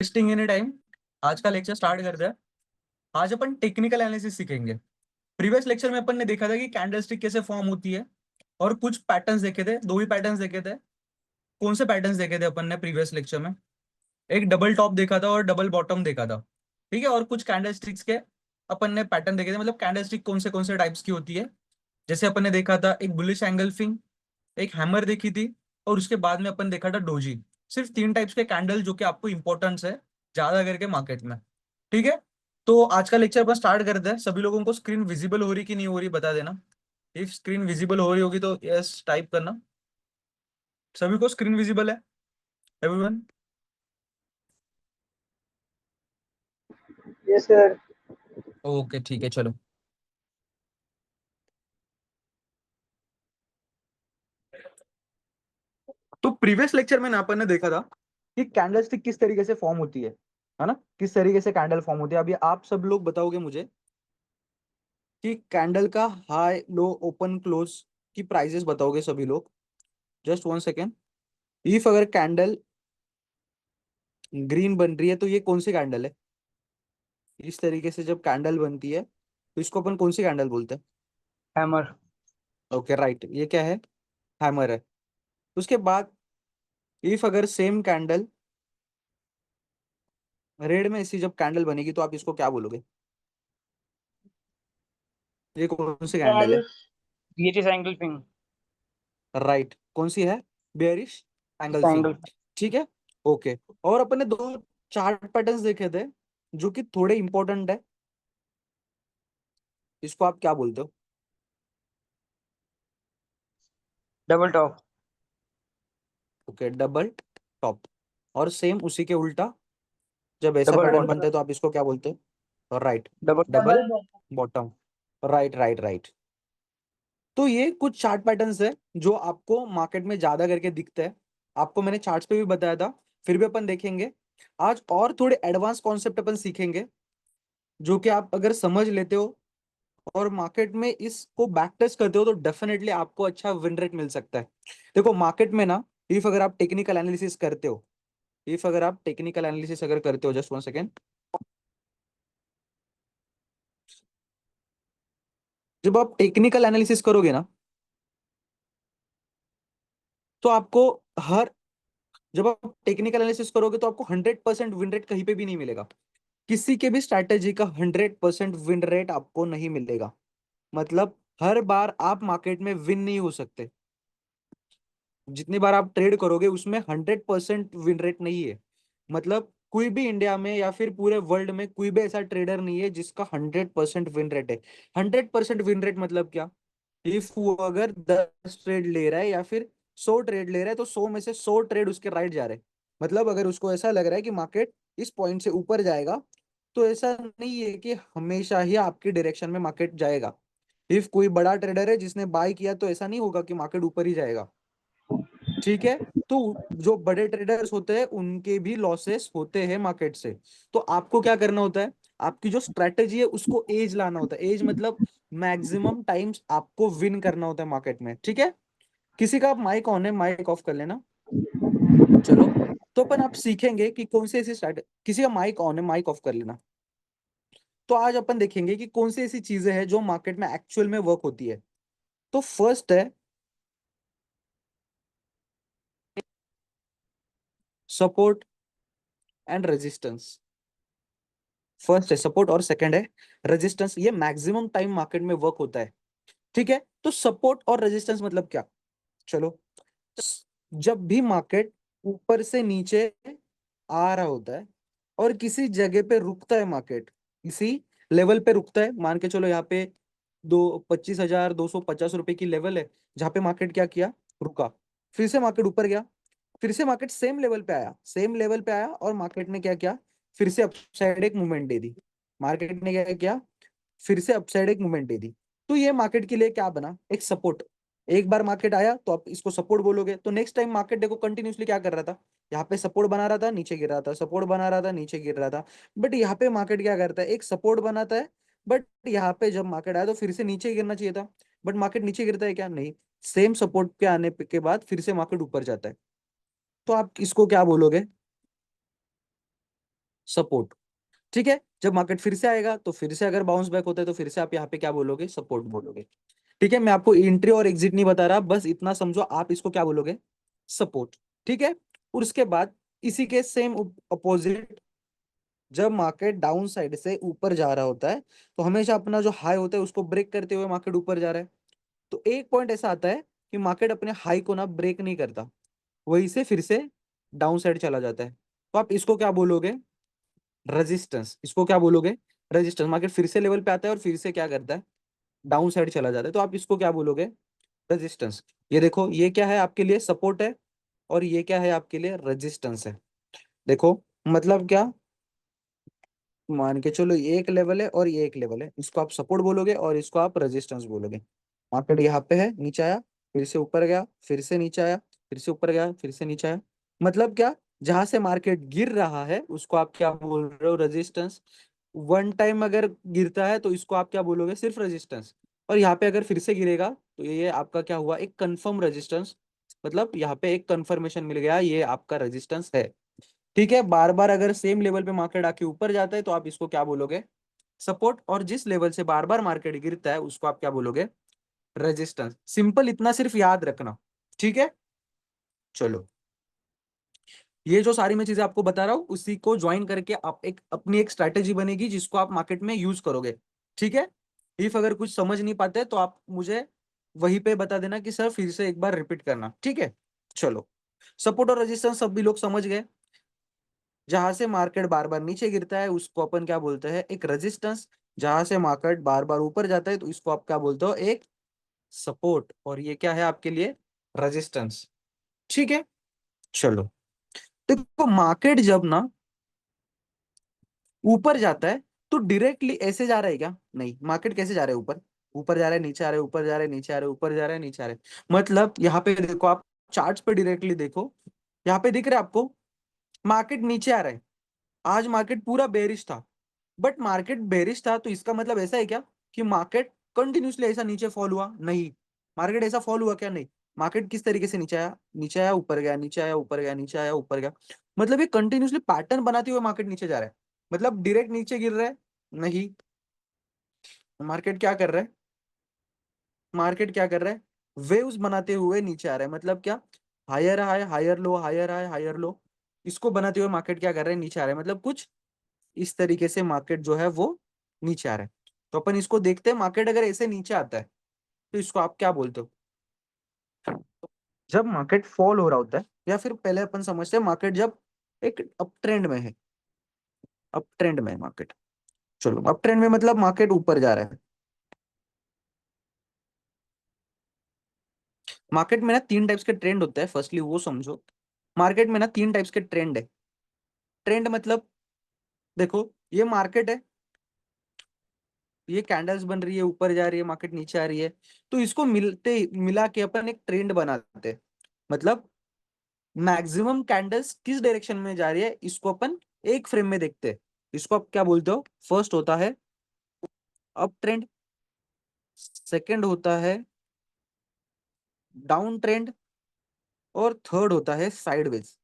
Wasting any time, आज का lecture start करते हैं। आज अपन टेक्निकल एनालिसिस सीखेंगे। प्रीवियस लेक्चर में अपन ने देखा था कि कैंडलस्टिक कैसे फॉर्म होती है और कुछ पैटर्न्स देखे थे। दो ही पैटर्न्स देखे थे। कौन से पैटर्न्स देखे थे अपन ने प्रीवियस लेक्चर में? एक डबल टॉप देखा था और डबल बॉटम देखा था। ठीक है। और कुछ कैंडलस्टिक्स के अपन ने पैटर्न देखे थे, मतलब कैंडलस्टिक कौन से टाइप्स की होती है। जैसे अपन ने देखा था एक बुलिश एंगल्फिंग, एक हैमर देखी थी, और उसके बाद में अपन देखा था डोजी। सिर्फ तीन टाइप्स के कैंडल जो कि आपको इंपॉर्टेंस है ज्यादा करके मार्केट में। ठीक है। तो आज का लेक्चर अपन स्टार्ट करते हैं। सभी लोगों को स्क्रीन विजिबल हो रही कि नहीं हो रही बता देना। इफ स्क्रीन विजिबल हो रही होगी तो यस टाइप करना। सभी को स्क्रीन विजिबल है? एवरीवन? Yes sir. ओके ठीक है, चलो। तो प्रीवियस लेक्चर में ना अपन ने देखा था कि कैंडल स्टिक किस तरीके से फॉर्म होती है ना, किस तरीके से कैंडल फॉर्म होती है। अभी आप सब लोग बताओगे मुझे कि कैंडल का हाई लो ओपन क्लोज की प्राइजेस बताओगे सभी लोग। Just one second. इफ अगर कैंडल ग्रीन बन रही है तो ये कौन सी कैंडल है? इस तरीके से जब कैंडल बनती है तो इसको अपन कौन सी कैंडल बोलते हैं? हैमर। ओके राइट, ये क्या है? हैमर है। उसके बाद इफ अगर सेम कैंडल रेड में ऐसी जब कैंडल बनेगी तो आप इसको क्या बोलोगे? ये कौन सी कैंडल है? बीएचएस एंगल फिंग। राइट, कौन सी है? Bearish engulfing. एंगल। ठीक है। ओके। और अपन ने दो चार्ट पैटर्न्स देखे थे जो कि थोड़े इंपॉर्टेंट है। इसको आप क्या बोलते हो? Double top. Okay, double top. और सेम उसी के उल्टा जब ऐसा डबल पैटर्न बनता बॉटम। है तो आप इसको क्या बोलते हो? Right, double double bottom. Bottom. Right right right. तो ये कुछ चार्ट पैटर्न्स है जो आपको मार्केट में ज्यादा करके दिखते हैं। आपको मैंने चार्ट्स पे भी बताया था, फिर भी अपन देखेंगे आज। और थोड़े एडवांस कॉन्सेप्ट अपन सीखेंगे जो कि आप अगर समझ लेते हो और मार्केट में इसको बैक टेस्ट करते हो तो डेफिनेटली आपको अच्छा विन रेट मिल सकता है। देखो मार्केट में ना, इफ अगर आप टेक्निकल एनालिसिस करते हो, इफ अगर आप टेक्निकल एनालिसिस अगर करते हो, जस्ट वन सेकेंड। जब आप टेक्निकल एनालिसिस करोगे ना तो आपको हर जब आप टेक्निकल एनालिसिस करोगे तो आपको 100% विन रेट कहीं पे भी नहीं मिलेगा। किसी के भी स्ट्रैटेजी का 100% विन रेट आपको नहीं मिलेगा। मतलब हर बार आप मार्केट में विन नहीं हो सकते। जितनी बार आप ट्रेड करोगे उसमें 100% विन रेट नहीं है। मतलब कोई भी इंडिया में या फिर पूरे वर्ल्ड में कोई भी ऐसा ट्रेडर नहीं है जिसका 100% विन रेट है। 100% विन रेट मतलब क्या? इफ वो अगर 10 ट्रेड ले रहा है या फिर 100 ट्रेड ले रहा है तो 100 में से 100 ट्रेड उसके राइट जा रहे हैं। मतलब अगर उसको ऐसा लग रहा है कि मार्केट इस पॉइंट से ऊपर जाएगा तो ऐसा नहीं है कि हमेशा ही आपकी डायरेक्शन में मार्केट जाएगा। इफ कोई बड़ा ट्रेडर है जिसने बाय किया तो ऐसा नहीं होगा कि मार्केट ऊपर ही जाएगा। ठीक है। तो जो बड़े ट्रेडर्स होते हैं उनके भी लॉसेस होते हैं मार्केट से। तो आपको क्या करना होता है? आपकी जो स्ट्रेटेजी है उसको एज लाना होता है। एज मतलब मैक्सिमम टाइम्स आपको विन करना होता है मार्केट में। ठीक है। किसी का माइक ऑन है, माइक ऑफ कर लेना। चलो। तो अपन आप सीखेंगे कि कौन सी ऐसी स्ट्रेटेजी, किसी का माइक ऑन है माइक ऑफ कर लेना। तो आज अपन देखेंगे कि कौन सी ऐसी चीजें हैं जो मार्केट में एक्चुअल में वर्क होती है। तो फर्स्ट है सपोर्ट एंड रेजिस्टेंस। फर्स्ट है सपोर्ट और सेकंड है रेजिस्टेंस। ये मैक्सिमम टाइम मार्केट में वर्क होता है। ठीक है। तो सपोर्ट और रेजिस्टेंस मतलब क्या? चलो। जब भी मार्केट ऊपर से नीचे आ रहा होता है और किसी जगह पे रुकता है, मार्केट इसी लेवल पे रुकता है। मान के चलो यहाँ पे 25,250 रुपए की लेवल है जहां पे मार्केट क्या किया? रुका। फिर से मार्केट ऊपर गया, फिर से मार्केट सेम लेवल पे आया, सेम लेवल पे आया और मार्केट ने क्या किया? फिर से अपसाइड एक मूवमेंट दे दी। मार्केट ने क्या किया? फिर से अपसाइड एक मूवमेंट दे दी। तो ये मार्केट के लिए क्या बना? एक सपोर्ट। एक बार मार्केट आया तो आप इसको सपोर्ट बोलोगे, तो नेक्स्ट टाइम मार्केट देखो कंटिन्यूसली क्या कर रहा था? यहाँ पे सपोर्ट बना रहा था, नीचे गिर रहा था, सपोर्ट बना रहा था, नीचे गिर रहा था। बट यहाँ पे मार्केट क्या करता है? एक सपोर्ट बनाता है, बट यहाँ पे जब मार्केट आया तो फिर से नीचे गिरना चाहिए था। बट मार्केट नीचे गिरता है क्या? नहीं। सेम सपोर्ट के आने के बाद फिर से मार्केट ऊपर जाता है। तो आप इसको क्या बोलोगे? सपोर्ट। ठीक है, जब मार्केट फिर से आएगा तो फिर से अगर बाउंस बैक होता है तो फिर से आप यहाँ पे क्या बोलोगे, सपोर्ट बोलोगे। ठीक है, मैं आपको एंट्री और एग्जिट नहीं बता रहा, बस इतना समझो आप इसको क्या बोलोगे, सपोर्ट। ठीक है, और उसके बाद इसी के सेम अपोजिट, जब मार्केट डाउन साइड से ऊपर जा रहा होता है तो हमेशा अपना जो हाई होता है उसको ब्रेक करते हुए मार्केट ऊपर जा रहा है, तो एक पॉइंट ऐसा आता है कि मार्केट अपने हाई को ना ब्रेक नहीं करता, वहीं से फिर से डाउन साइड चला जाता है, तो आप इसको क्या बोलोगे, रेजिस्टेंस। इसको क्या बोलोगे, रेजिस्टेंस। मार्केट फिर से लेवल पे आता है और फिर से क्या करता है, डाउन साइड चला जाता है, तो आप इसको क्या बोलोगे, रेजिस्टेंस। ये देखो, ये क्या है आपके लिए, सपोर्ट है, और ये क्या है आपके लिए, रेजिस्टेंस है। देखो मतलब क्या, मान के चलो ये एक लेवल है और ये एक लेवल है, इसको आप सपोर्ट बोलोगे और इसको आप रेजिस्टेंस बोलोगे। मार्केट यहाँ पे है, नीचे आया, फिर से ऊपर गया, फिर से नीचे आया, फिर से ऊपर गया, फिर से नीचे आया, मतलब क्या, जहां से मार्केट गिर रहा है उसको आप क्या बोल रहे हो, रेजिस्टेंस। वन टाइम अगर गिरता है तो इसको आप क्या बोलोगे, सिर्फ रेजिस्टेंस। और यहाँ पे अगर फिर से गिरेगा तो ये आपका क्या हुआ, एक कंफर्म रेजिस्टेंस, मतलब यहाँ पे एक कंफर्मेशन मिल गया, ये आपका रेजिस्टेंस है। ठीक है, बार बार अगर सेम लेवल पे मार्केट आके ऊपर जाता है तो आप इसको क्या बोलोगे, सपोर्ट, और जिस लेवल से बार बार मार्केट गिरता है उसको आप क्या बोलोगे, रेजिस्टेंस। सिंपल, इतना सिर्फ याद रखना। ठीक है, चलो, ये जो सारी मैं चीजें आपको बता रहा हूँ उसी को ज्वाइन करके आप एक अपनी एक स्ट्रैटेजी बनेगी जिसको आप मार्केट में यूज करोगे। ठीक है, इफ अगर कुछ समझ नहीं पाते तो आप मुझे वहीं पे बता देना कि सर फिर से एक बार रिपीट करना। ठीक है, चलो, सपोर्ट और रेजिस्टेंस सब भी लोग समझ गए। जहां से मार्केट बार बार नीचे गिरता है उसको अपन क्या बोलते हैं, एक रेजिस्टेंस। जहां से मार्केट बार बार ऊपर जाता है तो इसको आप क्या बोलते हो, एक सपोर्ट, और ये क्या है आपके लिए, रेजिस्टेंस। ठीक है, चलो, देखो मार्केट जब ना ऊपर जाता है तो डायरेक्टली ऐसे जा रहा है क्या, नहीं, मार्केट कैसे जा रहा है, ऊपर, ऊपर जा रहा है, नीचे आ रहा है, ऊपर जा रहा है, नीचे आ रहा है, ऊपर जा रहा है, नीचे आ रहा है, मतलब यहाँ पे देखो, आप चार्ट्स पे डायरेक्टली देखो, यहाँ पे दिख रहा है आपको, मार्केट नीचे आ रहा है। आज मार्केट पूरा बेरिश था, बट मार्केट बेरिश था तो इसका मतलब ऐसा है क्या कि मार्केट कंटिन्यूसली ऐसा नीचे फॉल हुआ, नहीं, मार्केट ऐसा फॉल हुआ क्या, नहीं, मार्केट किस तरीके से नीचे आया, नीचे आया, ऊपर गया, नीचे आया, ऊपर गया, नीचे आया, ऊपर गया, मतलब ये कंटिन्यूसली पैटर्न बनाते हुए मार्केट नीचे जा रहा है, मतलब डायरेक्ट नीचे गिर रहा है, नहीं, मार्केट क्या कर रहा है, मार्केट क्या कर रहा है, वेव्स बनाते हुए नीचे आ रहा है, मतलब क्या, higher high, higher low, higher high, higher low, इसको बनाते हुए मार्केट क्या कर रहा है, नीचे आ रहा है, मतलब कुछ इस तरीके से मार्केट जो है वो नीचे आ रहा है। तो अपन इसको देखते हैं, मार्केट अगर ऐसे नीचे आता है तो इसको आप क्या बोलते हो, जब मार्केट फॉल हो रहा होता है, या फिर पहले अपन समझते हैं मार्केट जब एक अप ट्रेंड में है, अप ट्रेंड में है मार्केट, चलो अप ट्रेंड में मतलब मार्केट ऊपर जा रहा है। मार्केट में ना तीन टाइप्स के ट्रेंड होता है, फर्स्टली वो समझो। मार्केट में ना तीन टाइप्स के ट्रेंड है। ट्रेंड मतलब, देखो ये मार्केट है, ये कैंडल्स बन रही है, ऊपर जा रही है, मार्केट नीचे आ रही है, तो इसको मिला के अपन एक ट्रेंड बनाते हैं, मतलब मैक्सिमम कैंडल्स किस डायरेक्शन में जा रही है इसको अपन एक फ्रेम में देखते हैं, इसको आप क्या बोलते हो, फर्स्ट होता है अप ट्रेंड, सेकंड होता है डाउन ट्रेंड, और थर्ड होता है साइडवेज।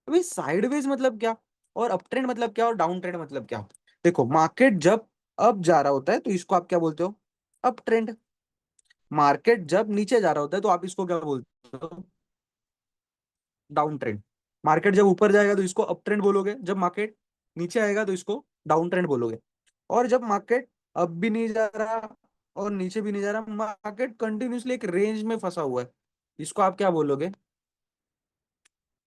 अभी साइडवेज मतलब क्या, और अप ट्रेंड मतलब क्या, और डाउन ट्रेंड मतलब क्या। देखो मार्केट जब अप जा रहा होता है तो इसको आप क्या बोलते हो, अप ट्रेंड। मार्केट जब नीचे जा रहा होता है तो आप इसको क्या बोलते हो, डाउन ट्रेंड। मार्केट जब ऊपर जाएगा तो इसको अप ट्रेंड बोलोगे, जब मार्केट नीचे आएगा तो इसको डाउन ट्रेंड बोलोगे। और जब मार्केट अप भी नहीं जा रहा और नीचे भी नहीं जा रहा, मार्केट कंटिन्यूसली एक रेंज में फंसा हुआ है, इसको आप क्या बोलोगे,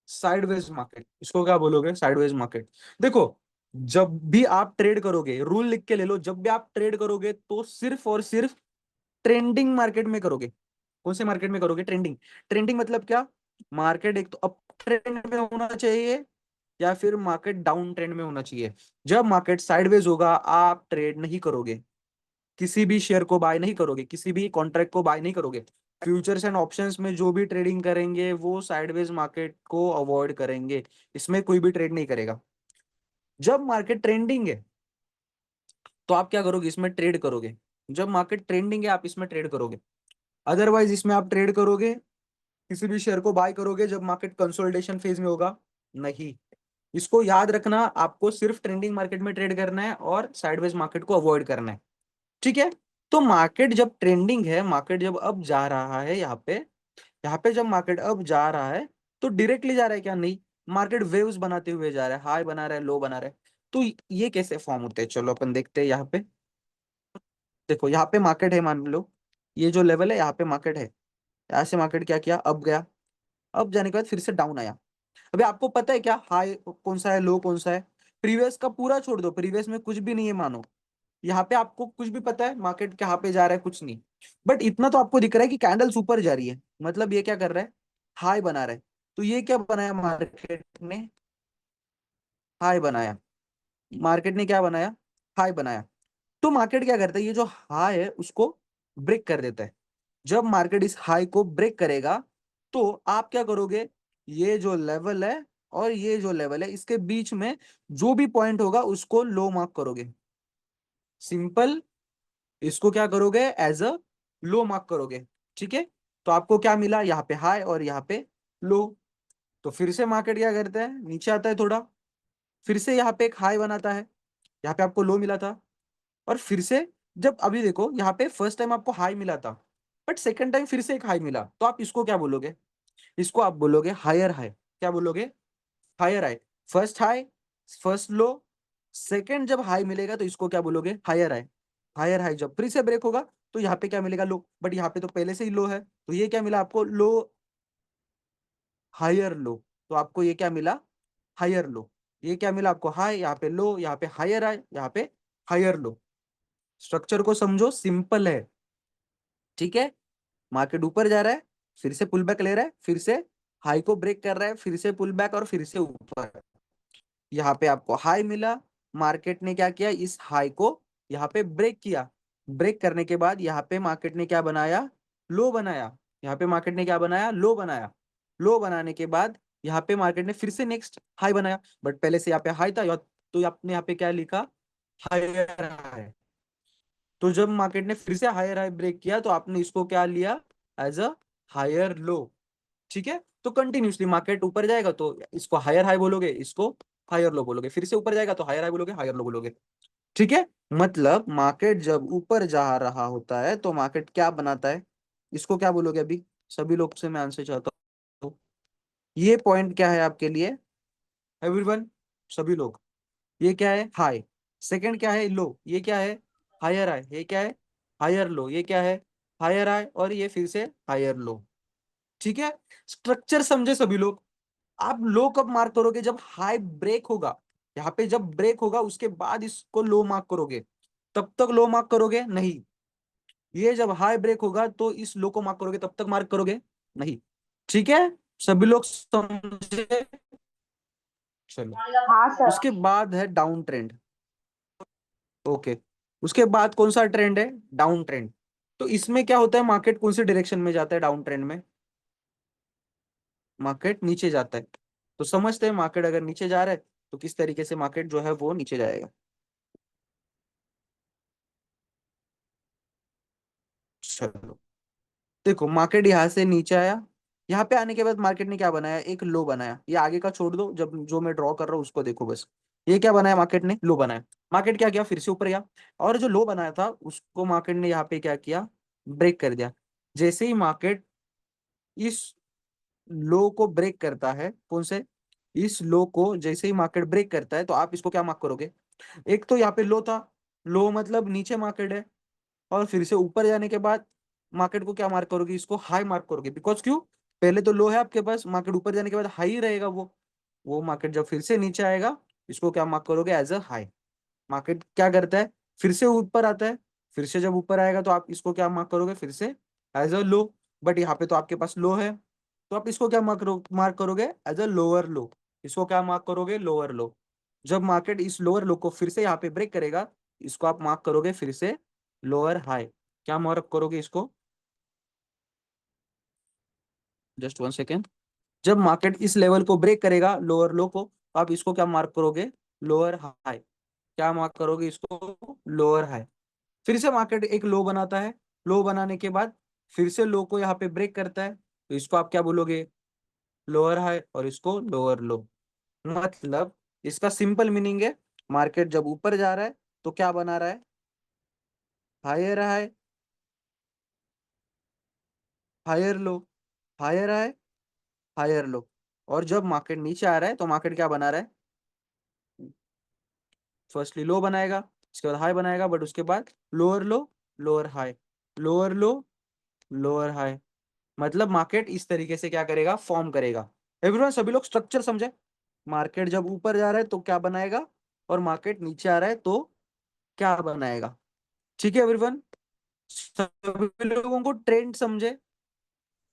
साइडवेज मार्केट। इसको क्या बोलोगे, साइडवेज मार्केट। देखो, जब भी आप ट्रेड करोगे, रूल लिख के ले लो, जब भी आप ट्रेड करोगे तो सिर्फ और सिर्फ ट्रेंडिंग मार्केट में करोगे। कौन से मार्केट में करोगे, ट्रेंडिंग। ट्रेंडिंग मतलब क्या, मार्केट एक तो अप ट्रेंड में होना चाहिए या फिर मार्केट डाउन ट्रेंड में होना चाहिए। जब मार्केट साइडवेज होगा आप ट्रेड नहीं करोगे, किसी भी शेयर को बाय नहीं करोगे, किसी भी कॉन्ट्रैक्ट को बाय नहीं करोगे। फ्यूचर्स एंड ऑप्शंस में जो भी ट्रेडिंग करेंगे वो साइडवेज मार्केट को अवॉइड करेंगे, इसमें कोई भी ट्रेड नहीं करेगा। जब मार्केट ट्रेंडिंग है तो आप क्या करोगे, इसमें ट्रेड करोगे। जब मार्केट ट्रेंडिंग है आप इसमें ट्रेड करोगे, अदरवाइज इसमें आप ट्रेड करोगे, किसी भी शेयर को बाय करोगे जब मार्केट कंसोलिडेशन फेज में होगा, नहीं, इसको याद रखना, आपको सिर्फ ट्रेंडिंग मार्केट में ट्रेड करना है और साइडवेज मार्केट को अवॉइड करना है, ठीक है। तो मार्केट जब ट्रेंडिंग है, मार्केट जब अब जा रहा है यहाँ पे जब मार्केट अब जा रहा है तो डायरेक्टली जा रहा है क्या? नहीं, मार्केट वेव्स बनाते हुए जा रहा है, हाई बना रहा है, लो बना रहा है। तो ये कैसे फॉर्म होते हैं, चलो अपन देखते हैं। यहाँ पे देखो, यहाँ पे मार्केट है, मान लो ये जो लेवल है यहाँ पे मार्केट है। यहाँ से मार्केट क्या किया, अब गया, अब जाने के बाद फिर से डाउन आया। अभी आपको पता है क्या हाई कौन सा है, लो कौन सा है? प्रीवियस का पूरा छोड़ दो, प्रीवियस में कुछ भी नहीं है मानो। यहाँ पे आपको कुछ भी पता है मार्केट कहाँ पे जा रहा है? कुछ नहीं। बट इतना तो आपको दिख रहा है कि कैंडल्स ऊपर जा रही है, मतलब ये क्या कर रहा है, हाई बना रहा है। तो ये क्या बनाया मार्केट ने, हाई बनाया। मार्केट ने क्या बनाया, हाई बनाया। तो मार्केट क्या करता है, ये जो हाई है उसको ब्रेक कर देता है। जब मार्केट इस हाई को ब्रेक करेगा तो आप क्या करोगे, ये जो लेवल है और ये जो लेवल है इसके बीच में जो भी पॉइंट होगा उसको लो मार्क करोगे। सिंपल, इसको क्या करोगे, एज अ लो मार्क करोगे, ठीक है। तो आपको क्या मिला, यहाँ पे हाई और यहाँ पे लो। तो फिर से मार्केट क्या करता है, नीचे आता है थोड़ा, फिर से यहाँ पे एक हाई बनाता है, यहाँ पे आपको लो मिला था। और फिर से जब अभी देखो यहाँ पे फर्स्ट टाइम आपको हाई मिला था, बट सेकंड टाइम फिर से एक हाई मिला, तो आप इसको क्या बोलोगे, इसको आप बोलोगे हायर हाई। क्या बोलोगे, higher high. First high, first low, second जब हाई मिलेगा तो इसको क्या बोलोगे, हायर हाई। हायर हाई जब फिर से ब्रेक होगा तो यहाँ पे क्या मिलेगा, लो। बट यहाँ पे तो पहले से ही लो है, तो ये क्या मिला आपको, लो, हायर लो। तो आपको ये क्या मिला, हायर लो। ये क्या मिला आपको, हाई, यहाँ पे लो, यहाँ पे हायर हाई, यहाँ पे हायर लो। स्ट्रक्चर को समझो, सिंपल है, ठीक है। मार्केट ऊपर जा रहा है, फिर से पुल बैक ले रहा है, फिर से हाई को ब्रेक कर रहा है, फिर से पुल बैक और फिर से ऊपर। यहाँ पे आपको हाई मिला, मार्केट ने क्या किया, इस हाई को यहाँ पे ब्रेक किया। ब्रेक करने के बाद यहाँ पे मार्केट ने क्या बनाया, लो बनाया। यहाँ पे मार्केट ने क्या बनाया, लो बनाया। लो बनाने के बाद यहाँ पे मार्केट ने फिर से नेक्स्ट हाई बनाया, बट पहले से यहाँ पे हाई था तो आपने यहाँ पे क्या लिखा, हायर हाई। तो जब मार्केट ने फिर से हायर हाई ब्रेक किया तो आपने इसको क्या लिया, एज अ हायर लो, ठीक है। तो कंटिन्यूसली मार्केट ऊपर जाएगा तो इसको हायर हाई बोलोगे, इसको हायर लो बोलोगे, फिर से ऊपर जाएगा तो हायर हाई बोलोगे, हायर लो बोलोगे, ठीक है। मतलब मार्केट जब ऊपर जा रहा होता है तो मार्केट क्या बनाता है, इसको क्या बोलोगे? अभी सभी लोग से मैं आंसर चाहता हूँ, ये पॉइंट क्या है आपके लिए, एवरीवन, सभी लोग, ये क्या है, हाई। सेकंड क्या है, लो। ये क्या है, हायर हाई। ये क्या है, हायर लो। ये क्या है, हायर हाई। और ये फिर से हायर लो, ठीक है। स्ट्रक्चर समझे सभी लोग? आप लो कब मार्क करोगे, जब हाई ब्रेक होगा। यहाँ पे जब ब्रेक होगा उसके बाद इसको लो मार्क करोगे, तब तक लो मार्क करोगे नहीं। ये जब हाई ब्रेक होगा तो इस लो को मार्क करोगे, तब तक मार्क करोगे नहीं, ठीक है। सभी लोग समझे? चलो, हाँ सर। उसके बाद है डाउन ट्रेंड। ओके, उसके बाद कौन सा ट्रेंड है, डाउन ट्रेंड। तो इसमें क्या होता है, मार्केट कौन सी डायरेक्शन में जाता है डाउन ट्रेंड में, मार्केट नीचे जाता है। तो समझते हैं मार्केट अगर नीचे जा रहा है तो किस तरीके से मार्केट जो है वो नीचे जाएगा। चलो, देखो मार्केट यहाँ से नीचे आया, यहाँ पे आने के बाद मार्केट ने क्या बनाया, एक लो बनाया। ये आगे का छोड़ दो, जब जो मैं ड्रॉ कर रहा हूँ उसको देखो बस। ये क्या बनाया, मार्केट ने लो बनाया। मार्केट क्या किया, फिर से ऊपर गया, और जो लो बनाया था उसको मार्केट ने यहाँ पे क्या किया, ब्रेक कर दिया। जैसे ही मार्केट इस लो को ब्रेक करता है, कौन से, इस लो को जैसे ही मार्केट ब्रेक करता है तो आप इसको क्या मार्क करोगे, एक तो यहाँ पे लो था, लो मतलब नीचे मार्केट है, और फिर से ऊपर जाने के बाद मार्केट को क्या मार्क करोगे, इसको हाई मार्क करोगे। बिकॉज क्यों, पहले तो लो है आपके पास, मार्केट ऊपर जाने के बाद हाई ही रहेगा वो मार्केट जब फिर से नीचे आएगा इसको क्या मार्क करोगे, एज अ हाई। मार्केट क्या करता है, फिर से ऊपर आता है, फिर से जब ऊपर आएगा तो आप इसको क्या मार्क करोगे, फिर से एज अ लो। बट यहाँ पे तो आपके पास लो है, तो आप इसको क्या मार्क करोगे, एज अ लोअर लो। इसको क्या मार्क करोगे, लोअर लो। जब मार्केट इस लोअर लो को फिर से यहाँ पे ब्रेक करेगा, इसको आप मार्क करोगे फिर से लोअर हाई। क्या मार्क करोगे इसको, जस्ट वन सेकेंड। जब मार्केट इस लेवल को ब्रेक करेगा लोअर लो को, तो आप इसको क्या मार्क करोगे, लोअर हाई। क्या मार्क करोगे इसको, लोअर हाई। फिर से मार्केट एक लो बनाता है, लो बनाने के बाद फिर से लो को यहाँ पे ब्रेक करता है, तो इसको आप क्या बोलोगे, लोअर हाई, और इसको लोअर लो। मतलब इसका सिंपल मीनिंग है, मार्केट जब ऊपर जा रहा है तो क्या बना रहा है, higher high, higher low, higher high, higher low. और जब मार्केट नीचे आ रहा है तो मार्केट क्या बना रहा है, फर्स्टली लो बनाएगा, उसके बाद हाई बनाएगा, बट उसके बाद लोअर लो, लोअर हाई, लोअर लो, लोअर हाई। मतलब मार्केट इस तरीके से क्या करेगा, फॉर्म करेगा। एवरीवन सभी लोग स्ट्रक्चर समझे, मार्केट जब ऊपर जा रहा है तो क्या बनाएगा, और मार्केट नीचे आ रहा है तो क्या बनाएगा। ठीक है एवरीवन, सभी लोगों को ट्रेंड समझे,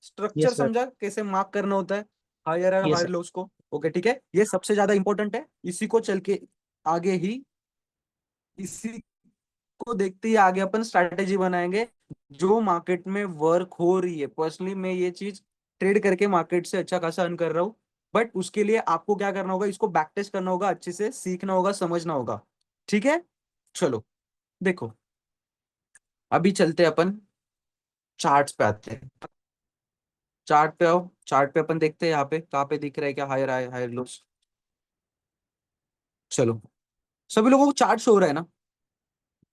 स्ट्रक्चर यस सर। समझा कैसे मार्क करना होता है, हायर है यस हायर सर। लोस को। ओके ठीक है, ये सबसे ज्यादा इंपॉर्टेंट है, इसी को चल के आगे ही, इसी को देखते ही आगे अपन स्ट्रैटेजी बनाएंगे जो मार्केट में वर्क हो रही है। पर्सनली मैं ये चीज ट्रेड करके मार्केट से अच्छा खासा अर्न कर रहा हूँ, बट उसके लिए आपको क्या करना होगा, इसको बैक टेस्ट करना होगा, अच्छे से सीखना होगा, समझना होगा। ठीक है, चलो देखो, अभी चलते हैं अपन चार्ट्स पे आते हैं। चार्ट पे आओ, चार्ट पे अपन देखते हैं यहाँ पे कहाँ पे दिख रहा है क्या, हायर हाई हायर लोस। चलो, सभी लोगों को चार्ट शो हो रहा है ना,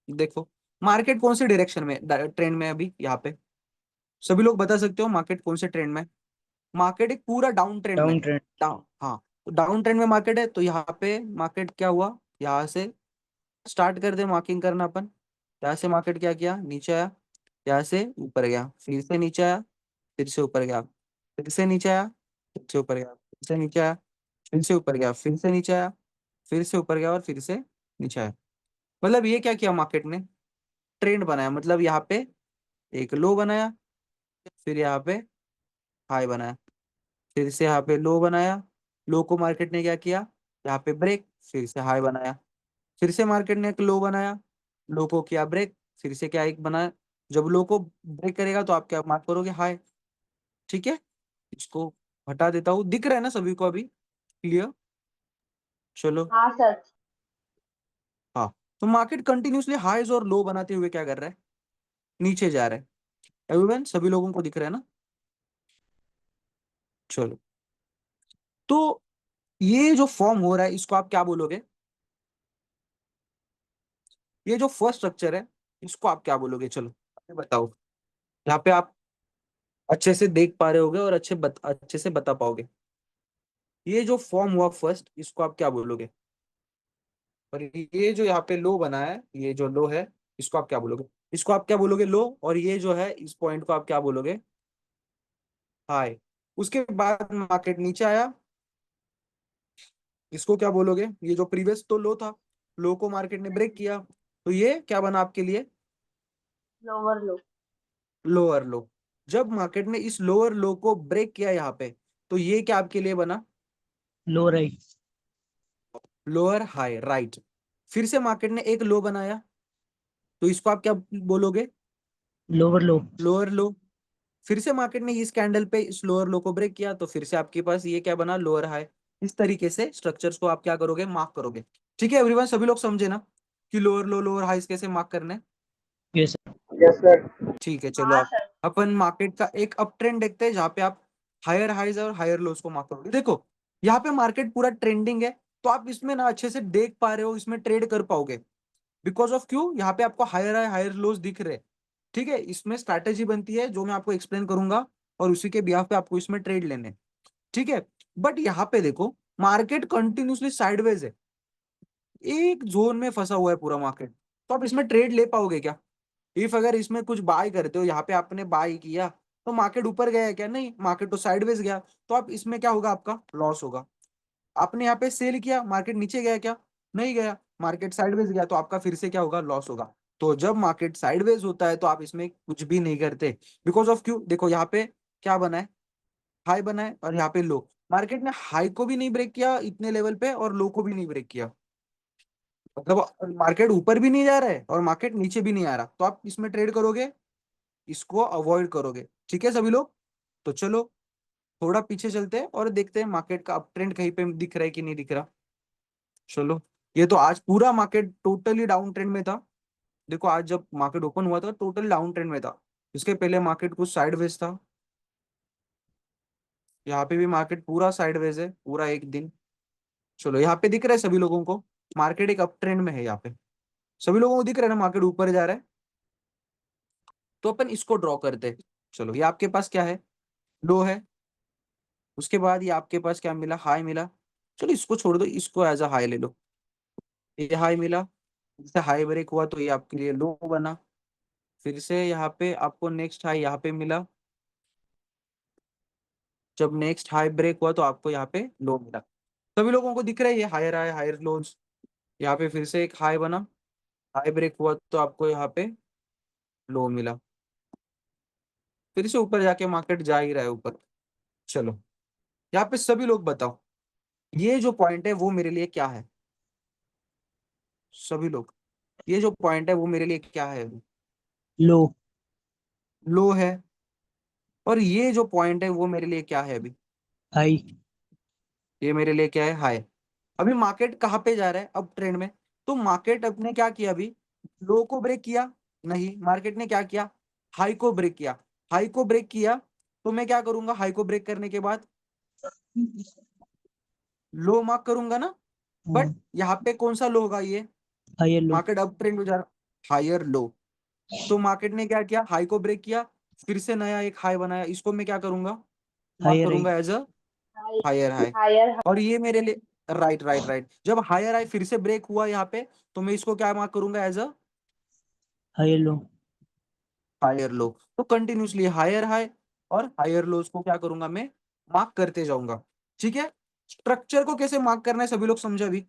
देखो मार्केट कौन से डायरेक्शन में, ट्रेंड में है अभी यहाँ पे, सभी लोग बता सकते हो मार्केट कौन से ट्रेंड में है? मार्केट एक पूरा डाउन ट्रेंड में, डाउन ट्रेंड। डाउन, हाँ डाउन ट्रेंड में मार्केट है। तो यहाँ पे मार्केट क्या हुआ, यहाँ से स्टार्ट कर दे मार्किंग करना अपन, यहाँ से मार्केट क्या किया, नीचे आया, यहाँ से ऊपर गया, फिर से नीचे आया, फिर से ऊपर गया, फिर से नीचे आया, फिर से ऊपर गया, फिर से नीचे आया, फिर से ऊपर गया, फिर से नीचे आया, फिर से ऊपर गया और फिर से नीचे आया। मतलब ये क्या किया मार्केट ने, ट्रेंड बनाया। मतलब यहाँ पे एक लो बनाया, फिर यहाँ पे हाई बनाया, फिर से यहाँ पे लो बनाया, लो को मार्केट ने क्या किया, यहाँ पे ब्रेक, फिर से हाई बनाया, फिर से मार्केट ने एक लो बनाया, लो को किया ब्रेक, फिर से क्या एक बनाया। जब लो को ब्रेक करेगा तो आप क्या मार्क करोगे, हाई। ठीक है, इसको हटा देता हूँ, दिख रहा है ना सभी को अभी, क्लियर। चलो, हाँ सर। हाँ, तो मार्केट कंटिन्यूसली हाईज और लो बनाते हुए क्या कर रहा है, नीचे जा रहा है। एवरीवन सभी लोगों को दिख रहा है ना। चलो, तो ये जो फॉर्म हो रहा है इसको आप क्या बोलोगे, ये जो फर्स्ट स्ट्रक्चर है इसको आप क्या बोलोगे, चलो ये बताओ। यहाँ पे आप अच्छे से देख पा रहे होगे और अच्छे से बता पाओगे, ये जो फॉर्म हुआ फर्स्ट इसको आप क्या बोलोगे, और ये जो यहाँ पे लो बना है, ये जो लो है इसको आप क्या बोलोगे, इसको आप क्या बोलोगे लो, और ये जो है इस पॉइंट को आप क्या बोलोगे, हाई। उसके बाद मार्केट नीचे आया, इसको क्या बोलोगे, ये जो प्रीवियस तो लो था, लो को मार्केट ने ब्रेक किया, तो ये क्या बना आपके लिए, लोअर लो। लोअर लो। जब मार्केट ने इस लोअर लो को ब्रेक किया यहाँ पे, तो ये क्या आपके लिए बना, लो राइट। Lower high right. फिर से मार्केट ने एक लो बनाया, तो इसको आप क्या बोलोगे, लोअर लो। लोअर लो। फिर से मार्केट ने इस कैंडल पे इस लोअर लो को ब्रेक किया, तो फिर से आपके पास ये क्या बना, लोअर हाई। इस तरीके से स्ट्रक्चर्स को आप क्या करोगे, मार्क करोगे। ठीक है एवरीवन, सभी लोग समझे ना कि लोअर लो लोअर हाइस कैसे मार्क करने हैं? Yes yes sir. ठीक है, चलो हाँ आप सर। अपन मार्केट का एक अप ट्रेंड देखते हैं जहां पे आप हायर हाइज और हायर लोस को मार्क करोगे। देखो यहाँ पे मार्केट पूरा ट्रेंडिंग है, तो आप इसमें ना अच्छे से देख पा रहे हो, इसमें ट्रेड कर पाओगे। बिकॉज ऑफ क्यों, यहाँ पे आपको हायर हाई हायर लोस दिख रहे हैं। ठीक है, इसमें स्ट्रैटेजी बनती है जो मैं आपको एक्सप्लेन करूंगा, और उसी के बिहाफ पे आपको इसमें ट्रेड लेने। ठीक है, बट यहाँ पे देखो मार्केट कंटिन्यूसली साइडवेज है, एक जोन में फंसा हुआ है पूरा मार्केट। तो आप इसमें ट्रेड ले पाओगे क्या, इफ अगर इसमें कुछ बाय करते हो, यहाँ पे आपने बाय किया तो मार्केट ऊपर गया है क्या, नहीं, मार्केट तो साइडवेज गया, तो आप इसमें क्या होगा, आपका लॉस होगा। आपने यहाँ पे सेल किया, मार्केट नीचे गया क्या, नहीं गया, मार्केट साइडवेज गया, तो आपका फिर से क्या होगा, लॉस होगा। तो जब मार्केट साइडवेज होता है तो आप इसमें कुछ भी नहीं करते। बिकॉज ऑफ क्यों, देखो यहाँ पे क्या बना है, हाई बना है और यहाँ पे लो। मार्केट ने हाई को भी नहीं ब्रेक किया इतने लेवल पे और लो को भी नहीं ब्रेक किया, मतलब मार्केट ऊपर भी नहीं जा रहा है और मार्केट नीचे भी नहीं आ रहा, तो आप इसमें ट्रेड करोगे, इसको अवॉइड करोगे। ठीक है सभी लोग, तो चलो थोड़ा पीछे चलते हैं और देखते हैं मार्केट का अप ट्रेंड कहीं पे दिख रहा है कि नहीं दिख रहा। चलो, ये तो आज पूरा मार्केट टोटली डाउन ट्रेंड में था। देखो आज जब मार्केट ओपन हुआ था टोटली डाउन ट्रेंड में था, इसके पहले मार्केट कुछ साइडवेज था, यहाँ पे भी मार्केट पूरा साइडवेज है पूरा एक दिन। चलो यहाँ पे दिख रहा है सभी लोगों को, मार्केट एक अप ट्रेंड में है। यहाँ पे सभी लोगों को दिख रहा है ना, मार्केट ऊपर जा रहा है। तो अपन इसको ड्रॉ करते हैं। चलो ये आपके पास क्या है, लो है। उसके बाद ये आपके पास क्या मिला, हाई मिला। चलो इसको छोड़ दो, इसको एज अ हाई ले लो। ये हाई मिला, जैसे हाई ब्रेक हुआ तो ये आपके लिए लो बना। फिर से यहाँ पे आपको नेक्स्ट हाई यहाँ पे मिला, जब नेक्स्ट हाई ब्रेक हुआ तो आपको यहाँ पे लो मिला। सभी लोगों को दिख रहा है ये हायर हाई हायर लोज। यहाँ पे फिर से एक हाई बना, हाई ब्रेक हुआ तो आपको यहाँ पे लो मिला। फिर से ऊपर जाके मार्केट जा ही रहा है ऊपर। चलो यहाँ पे सभी लोग बताओ, ये जो पॉइंट है वो मेरे लिए क्या है। सभी लोग, ये जो पॉइंट है वो मेरे लिए क्या है। लो। लो है। और ये जो पॉइंट है वो मेरे लिए क्या है अभी, हाई। ये मेरे लिए क्या है, हाई। अभी मार्केट कहाँ पे जा रहा है, अब ट्रेंड में। तो मार्केट अपने क्या किया अभी, लो को ब्रेक किया नहीं, मार्केट ने क्या किया, हाई को ब्रेक किया। हाई को ब्रेक किया तो मैं क्या करूंगा, हाई को ब्रेक करने के बाद लो मार्क करूंगा ना। बट यहाँ पे कौन सा लो होगा ये, higher low. Market up trend हो जा रहा, हायर लो। तो मार्केट ने क्या किया, हाई को ब्रेक किया, फिर से नया एक हाई बनाया, इसको मैं क्या करूंगा, मार्क हायर हाई। करूंगा as a higher high. Higher और ये मेरे लिए, राइट राइट राइट, जब हायर हाई फिर से ब्रेक हुआ यहाँ पे तो मैं इसको क्या मार्क करूंगा as a higher low. Higher low. तो कंटिन्यूसली हायर हाई और हायर लो को क्या करूंगा मैं, मार्क करते जाऊंगा। ठीक है, स्ट्रक्चर को कैसे मार्क करना है सभी लोग समझे अभी।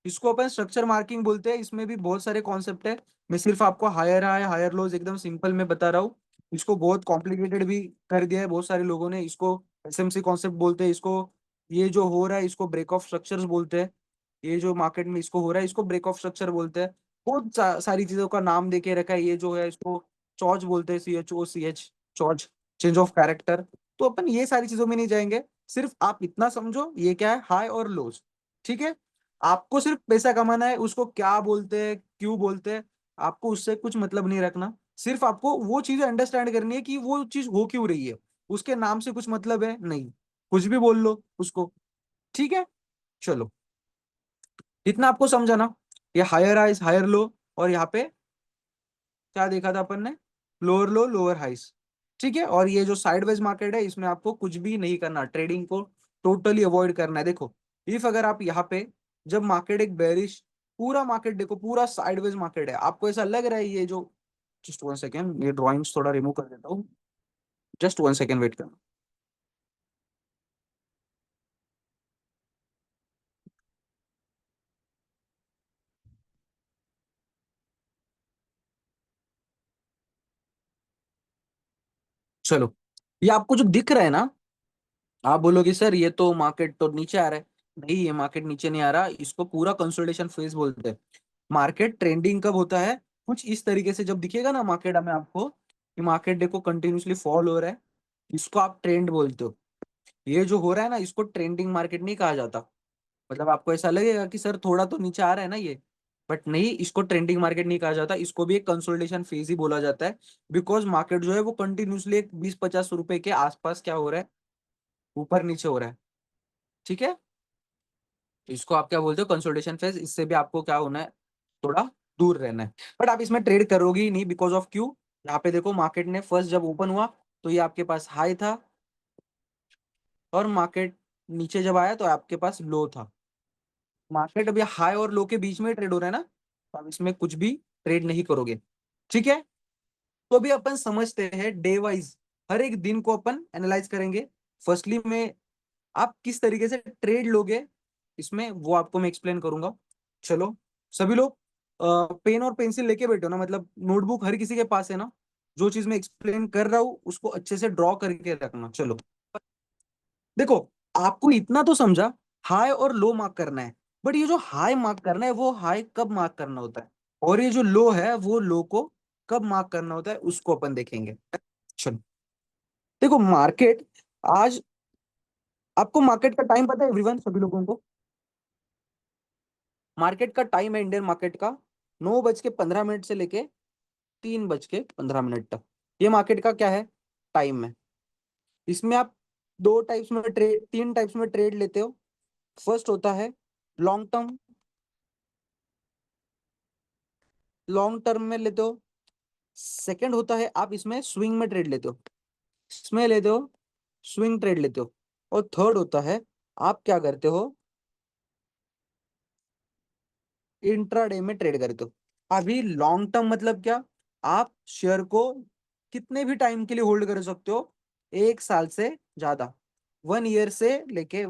इसको अपन स्ट्रक्चर मार्किंग बोलते हैं, इसमें भी बहुत सारे कॉन्सेप्ट है। मैं सिर्फ आपको हायर हाई हायर लोज एकदम सिंपल में बता रहा हूँ। इसको बहुत कॉम्प्लिकेटेड भी कर दिया है बहुत सारे लोगों ने, इसको एसएमसी कॉन्सेप्ट बोलते हैं इसको। ये जो हो रहा है इसको ब्रेक ऑफ स्ट्रक्चर्स बोलते हैं। ये जो मार्केट में इसको हो रहा है इसको ब्रेक ऑफ स्ट्रक्चर बोलते हैं। बहुत सारी चीजों का नाम देके रखा है। ये जो है इसको चॉज बोलते हैं, CHOCH, चॉज, चेंज ऑफ कैरेक्टर। तो अपन ये सारी चीजों में नहीं जाएंगे, सिर्फ आप इतना समझो ये क्या है, हाई और लोज। ठीक है, आपको सिर्फ पैसा कमाना है, उसको क्या बोलते हैं क्यों बोलते हैं आपको उससे कुछ मतलब नहीं रखना। सिर्फ आपको वो चीजें अंडरस्टैंड करनी है कि वो चीज हो क्यों रही है, उसके नाम से कुछ मतलब है नहीं, कुछ भी बोल लो उसको। ठीक है, चलो इतना आपको समझा ना। ये हायर हाइस हायर लो, और यहाँ पे क्या देखा था अपन ने, लोअर लो लोअर हाइस। ठीक है, और ये जो साइडवेज मार्केट है इसमें आपको कुछ भी नहीं करना, ट्रेडिंग को टोटली अवॉइड करना है। देखो इफ अगर आप यहाँ पे, जब मार्केट एक बेरिश, पूरा मार्केट देखो पूरा साइडवेज मार्केट है, आपको ऐसा लग रहा है ये जो, जस्ट वन सेकेंड ये ड्रॉइंग्स थोड़ा रिमूव कर देता हूँ, जस्ट वन सेकेंड वेट करना। चलो ये आपको जो दिख रहा है ना, आप बोलोगे सर ये तो मार्केट तो नीचे आ रहा है। नहीं, ये मार्केट नीचे नहीं आ रहा, इसको पूरा कंसोलिडेशन फेज बोलते हैं। मार्केट ट्रेंडिंग कब होता है, कुछ इस तरीके से जब दिखेगा ना मार्केट हमें आपको कि मार्केट देखो कंटिन्यूसली फॉल हो रहा है, इसको आप ट्रेंड बोलते हो। ये जो हो रहा है ना इसको ट्रेंडिंग मार्केट नहीं कहा जाता। मतलब आपको ऐसा लगेगा कि सर थोड़ा तो नीचे आ रहा है ना ये, बट नहीं, इसको ट्रेंडिंग मार्केट नहीं कहा जाता, इसको भी एक कंसोलिडेशन फेज ही बोला जाता है। बिकॉज मार्केट जो है वो कंटिन्यूसली एक 20-50 रुपए के आसपास क्या हो रहा है, ऊपर नीचे हो रहा है। ठीक है, तो इसको आप क्या बोलते हो, कंसोलिडेशन फेज। इससे भी आपको क्या होना है, थोड़ा दूर रहना है। बट आप इसमें ट्रेड करोगे ही नहीं, बिकॉज ऑफ क्यों, यहाँ पे देखो मार्केट ने फर्स्ट जब ओपन हुआ तो ये आपके पास हाई था, और मार्केट नीचे जब आया तो आपके पास लो था। मार्केट अभी हाई और लो के बीच में ट्रेड हो रहा है ना, तो आप इसमें कुछ भी ट्रेड नहीं करोगे। ठीक है, तो अभी अपन समझते हैं डे वाइज, हर एक दिन को अपन एनालाइज करेंगे। फर्स्टली में आप किस तरीके से ट्रेड लोगे इसमें वो आपको मैं एक्सप्लेन करूंगा। चलो सभी लोग पेन और पेंसिल लेके बैठो ना, मतलब नोटबुक हर किसी के पास है ना। जो चीज मैं एक्सप्लेन कर रहा हूँ उसको अच्छे से ड्रॉ करके रखना। चलो देखो, आपको इतना तो समझा, हाई और लो मार्क करना है। बट ये जो हाई मार्क करना है वो हाई कब मार्क करना होता है, और ये जो लो है वो लो को कब मार्क करना होता है उसको अपन देखेंगे। चलो देखो मार्केट आज, आपको मार्केट का टाइम पता है एवरीवन, सभी लोगों को मार्केट का टाइम है इंडियन मार्केट का 9:15 से लेके 3:15 तक। ये मार्केट का क्या है, टाइम है। इसमें आप दो टाइप्स में ट्रेड, तीन टाइप्स में ट्रेड लेते हो। फर्स्ट होता है लॉन्ग टर्म, लॉन्ग टर्म में लेते हो। सेकंड होता है आप इसमें स्विंग में ट्रेड लेते हो, इसमें लेते हो, स्विंग ट्रेड लेते हो। और थर्ड होता है आप क्या करते हो, इंट्राडे में ट्रेड करते हो। अभी लॉन्ग टर्म मतलब क्या, आप शेयर को कितने भी टाइम के लिए होल्ड कर सकते हो, 1 साल से ज्यादा, 1 ईयर से लेके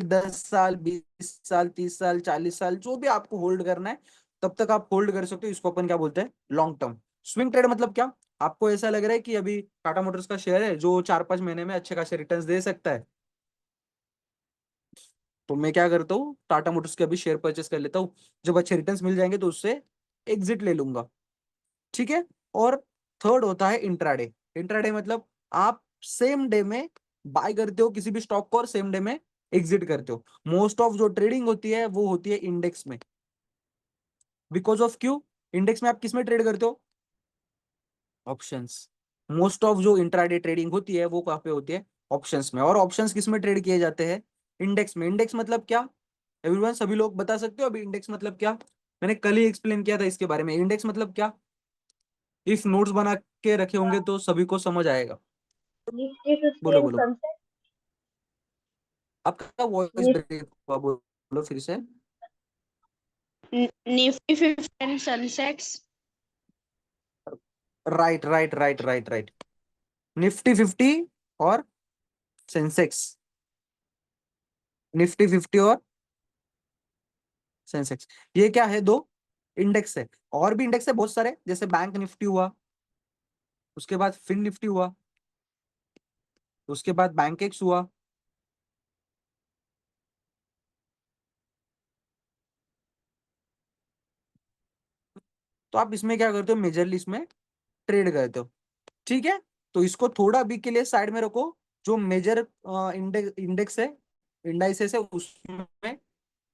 10 साल, 20 साल, 30 साल, 40 साल, जो भी आपको होल्ड करना है तब तक आप होल्ड कर सकते हो। इसको अपन क्या बोलते हैं, लॉन्ग टर्म। स्विंग ट्रेड मतलब क्या, आपको ऐसा लग रहा है कि अभी टाटा मोटर्स का शेयर है जो 4-5 महीने में अच्छे खासे रिटर्न्स दे सकता है, तो मैं क्या करता हूँ, टाटा मोटर्स के अभी शेयर परचेस कर लेता हूँ। जब अच्छे रिटर्न्स मिल जाएंगे तो उससे एग्जिट ले लूंगा, ठीक है। और थर्ड होता है इंट्राडे। इंट्राडे मतलब आप सेम डे में बाय करते हो किसी भी स्टॉक को और सेम डे में एग्जिट करते हो। मोस्ट ऑफ जो ट्रेडिंग होती है वो होती है इंडेक्स में। बिकॉज ऑफ क्यों, इंडेक्स में आप किस में ट्रेड करते हो, ऑप्शंस। मोस्ट ऑफ जो इंट्राडे ट्रेडिंग होती है वो कहाँ पे होती है, ऑप्शंस में। और ऑप्शंस किस में ट्रेड किए जाते हैं, इंडेक्स में। इंडेक्स मतलब क्या, एवरीवन, सभी लोग बता सकते हो अभी इंडेक्स मतलब क्या। मैंने कल ही एक्सप्लेन किया था इसके बारे में, इंडेक्स मतलब क्या। इफ नोट्स बना के रखे होंगे तो सभी को समझ आएगा। निफ्टी फिफ्टी बोलो एंड बोलो, सनसेट। आपका वॉइस ब्रेक हुआ, बोलो फिर से। Nifty 50 and Sensex. Right right right right right, Nifty 50 और सेंसेक्स, निफ्टी 50 और सेंसेक्स, ये क्या है, दो इंडेक्स है। और भी इंडेक्स है बहुत सारे, जैसे बैंक निफ्टी हुआ, उसके बाद फिन निफ्टी हुआ, उसके बाद बैंक एक्स हुआ। तो आप इसमें क्या करते हो, मेजरली इसमें ट्रेड करते हो, ठीक है। तो इसको थोड़ा अभी के लिए साइड में रखो। जो मेजर इंडेक्स है, इंडाइसेस है, उसमें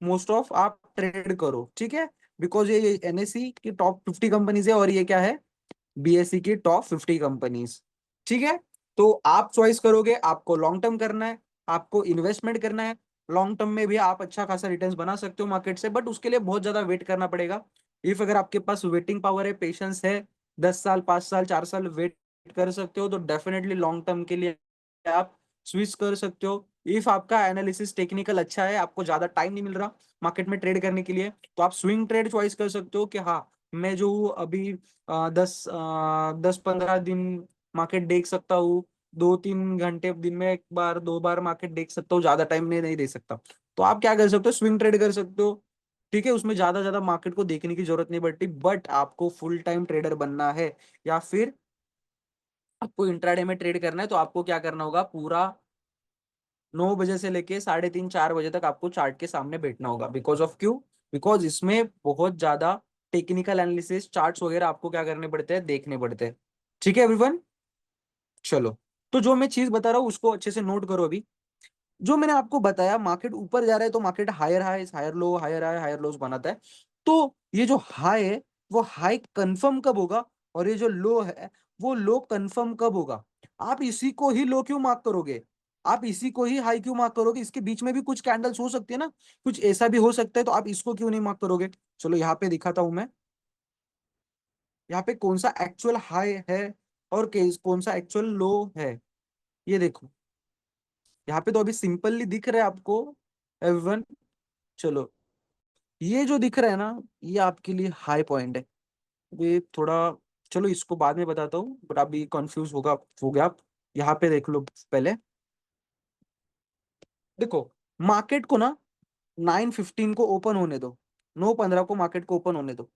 मोस्ट ऑफ आप ट्रेड करो, ठीक है। बिकॉज ये एनएससी की टॉप 50 कंपनीज है और ये क्या है, बीएससी की टॉप 50 कंपनीज, ठीक है। तो आप चॉइस करोगे, आपको लॉन्ग टर्म करना है, आपको इन्वेस्टमेंट करना है। लॉन्ग टर्म में भी आप अच्छा खासा रिटर्न्स बना सकते हो मार्केट से, बट उसके लिए बहुत ज्यादा वेट करना पड़ेगा। इफ अगर आपके पास वेटिंग पावर है, पेशेंस है, 10 साल, 5 साल, 4 साल वेट कर सकते हो, तो डेफिनेटली लॉन्ग टर्म के लिए आप स्विच कर सकते हो। इफ आपका एनालिसिस टेक्निकल अच्छा है, आपको ज्यादा टाइम नहीं मिल रहा मार्केट में ट्रेड करने के लिए, तो आप स्विंग ट्रेड चॉइस कर सकते हो कि हाँ, मैं जो हूँ अभी 10-15 दिन मार्केट देख सकता हूँ, 2-3 घंटे दिन में एक बार 2 बार मार्केट देख सकता हूँ, ज्यादा टाइम नहीं दे सकता। तो आप क्या कर सकते हो, स्विंग ट्रेड कर सकते हो, ठीक है। उसमें ज्यादा ज्यादा मार्केट को देखने की जरूरत नहीं पड़ती, बट आपको फुल टाइम ट्रेडर बनना है या फिर आपको इंट्राडे में ट्रेड करना है, तो आपको क्या करना होगा, पूरा 9 बजे से लेके 3:30-4 बजे तक आपको चार्ट के सामने बैठना होगा। बिकॉज ऑफ क्यों, बिकॉज इसमें बहुत ज्यादा टेक्निकल एनालिसिस, चार्ट्स वगैरह आपको क्या करने पड़ते हैं, देखने पड़ते हैं, ठीक है एवरीवन। चलो, तो जो मैं चीज बता रहा हूँ उसको अच्छे से नोट करो अभी। जो मैंने आपको बताया, मार्केट ऊपर जा रहा है तो market higher high, higher low, higher high, higher lows बनाता है। तो ये जो हाई है वो हाई कंफर्म कब होगा, और ये जो लो है वो लो कंफर्म कब होगा। आप इसी को ही लो क्यों मार्क करोगे, आप इसी को ही हाई क्यों मार्क करोगे, इसके बीच में भी कुछ कैंडल्स हो सकती है ना, कुछ ऐसा भी हो सकता है, तो आप इसको क्यों नहीं मार्क करोगे। चलो यहाँ पे दिखाता हूं मैं, यहाँ पे कौन सा एक्चुअल हाई है और कौन सा एक्चुअल लो है, ये देखो। यहाँ पे तो अभी सिंपली दिख रहा है आपको एवरीवन। चलो, ये जो दिख रहा है ना, ये आपके लिए हाई पॉइंट है। ये थोड़ा, चलो इसको बाद में बताता हूँ, बट अभी कंफ्यूज होगा, हो गया आप। यहाँ पे देख लो पहले, देखो मार्केट को ना 9:15 को ओपन होने दो, 9:15 को मार्केट को ओपन होने दो।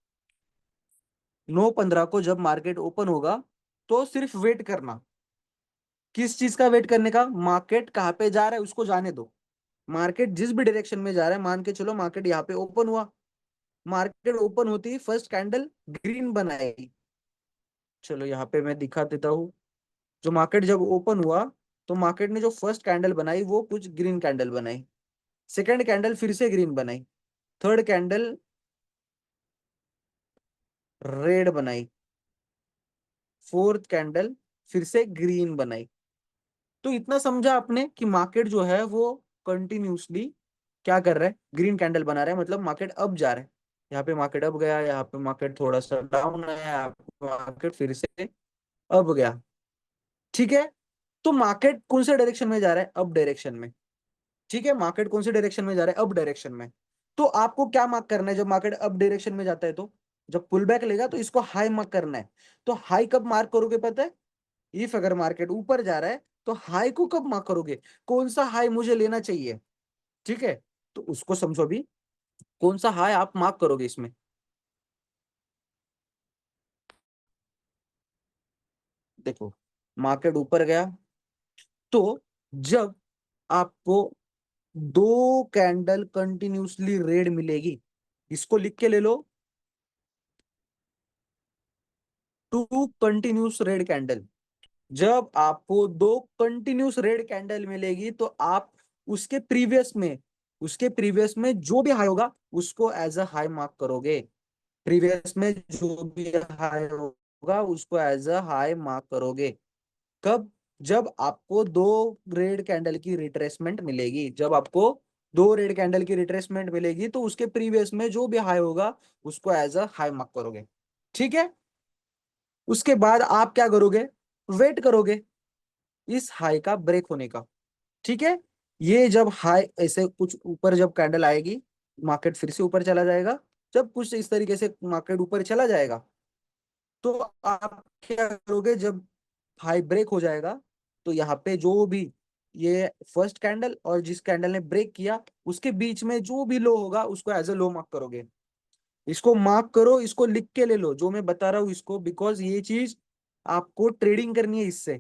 9:15 को जब मार्केट ओपन होगा तो सिर्फ वेट करना। किस चीज का वेट करने का, मार्केट कहाँ पे जा रहा है उसको जाने दो। मार्केट जिस भी डायरेक्शन में जा रहा है, मान के चलो मार्केट यहाँ पे ओपन हुआ, मार्केट ओपन होती ही फर्स्ट कैंडल ग्रीन बनाएगी। चलो यहाँ पे मैं दिखा देता हूँ, जो मार्केट जब ओपन हुआ तो मार्केट ने जो फर्स्ट कैंडल बनाई वो कुछ ग्रीन कैंडल बनाई, सेकंड कैंडल फिर से ग्रीन बनाई, थर्ड कैंडल रेड बनाई, फोर्थ कैंडल फिर से ग्रीन बनाई, तो इतना समझा आपने कि मार्केट जो है वो कंटिन्यूसली क्या कर रहा है, ग्रीन कैंडल बना रहा है, मतलब मार्केट अप जा रहा है। यहाँ पे मार्केट अप गया, यहाँ पे मार्केट थोड़ा सा डाउन आया, यहाँ पे मार्केट फिर से अप गया। ठीक है, तो मार्केट कौन से डायरेक्शन में जा रहा है, अप डायरेक्शन में। ठीक है, मार्केट कौन से डायरेक्शन में जा रहा है, अप डायरेक्शन में। तो आपको क्या मार्क करना है जब मार्केट अप डायरेक्शन में जाता है, तो जब पुल बैक लेगा तो इसको हाई मार्क करना है। तो हाई कब मार्क करोगे पता है, इफ अगर मार्केट ऊपर जा रहा है तो हाई को कब मार्क करोगे, कौन सा हाई मुझे लेना चाहिए। ठीक है, तो उसको समझो अभी, कौन सा हाई आप मार्क करोगे इसमें। देखो, मार्केट ऊपर गया, तो जब आपको दो कैंडल कंटिन्यूसली रेड मिलेगी, इसको लिख के ले लो, टू कंटिन्यूस रेड कैंडल। जब आपको दो कंटिन्यूस रेड कैंडल मिलेगी तो आप उसके प्रीवियस में, उसके प्रीवियस में जो भी हाई होगा उसको एज अ हाई मार्क करोगे। प्रीवियस में जो भी हाई होगा उसको एज अ हाई मार्क करोगे। कब, जब आपको दो रेड कैंडल की रिट्रेसमेंट मिलेगी, जब आपको दो रेड कैंडल की रिट्रेसमेंट मिलेगी तो उसके प्रीवियस में जो भी हाई होगा उसको एज अ हाई मार्क करोगे। ठीक है, उसके बाद आप क्या करोगे, वेट करोगे इस हाई का ब्रेक होने का। ठीक है, ये जब हाई ऐसे कुछ ऊपर जब कैंडल आएगी, मार्केट फिर से ऊपर चला जाएगा। जब कुछ इस तरीके से मार्केट ऊपर चला जाएगा तो आप क्या करोगे, जब हाई ब्रेक हो जाएगा तो यहाँ पे जो भी ये फर्स्ट कैंडल और जिस कैंडल ने ब्रेक किया उसके बीच में जो भी लो होगा उसको एज अ लो मार्क करोगे। इसको मार्क करो, इसको लिख के ले लो जो मैं बता रहा हूँ इसको, बिकॉज ये चीज आपको ट्रेडिंग करनी है इससे।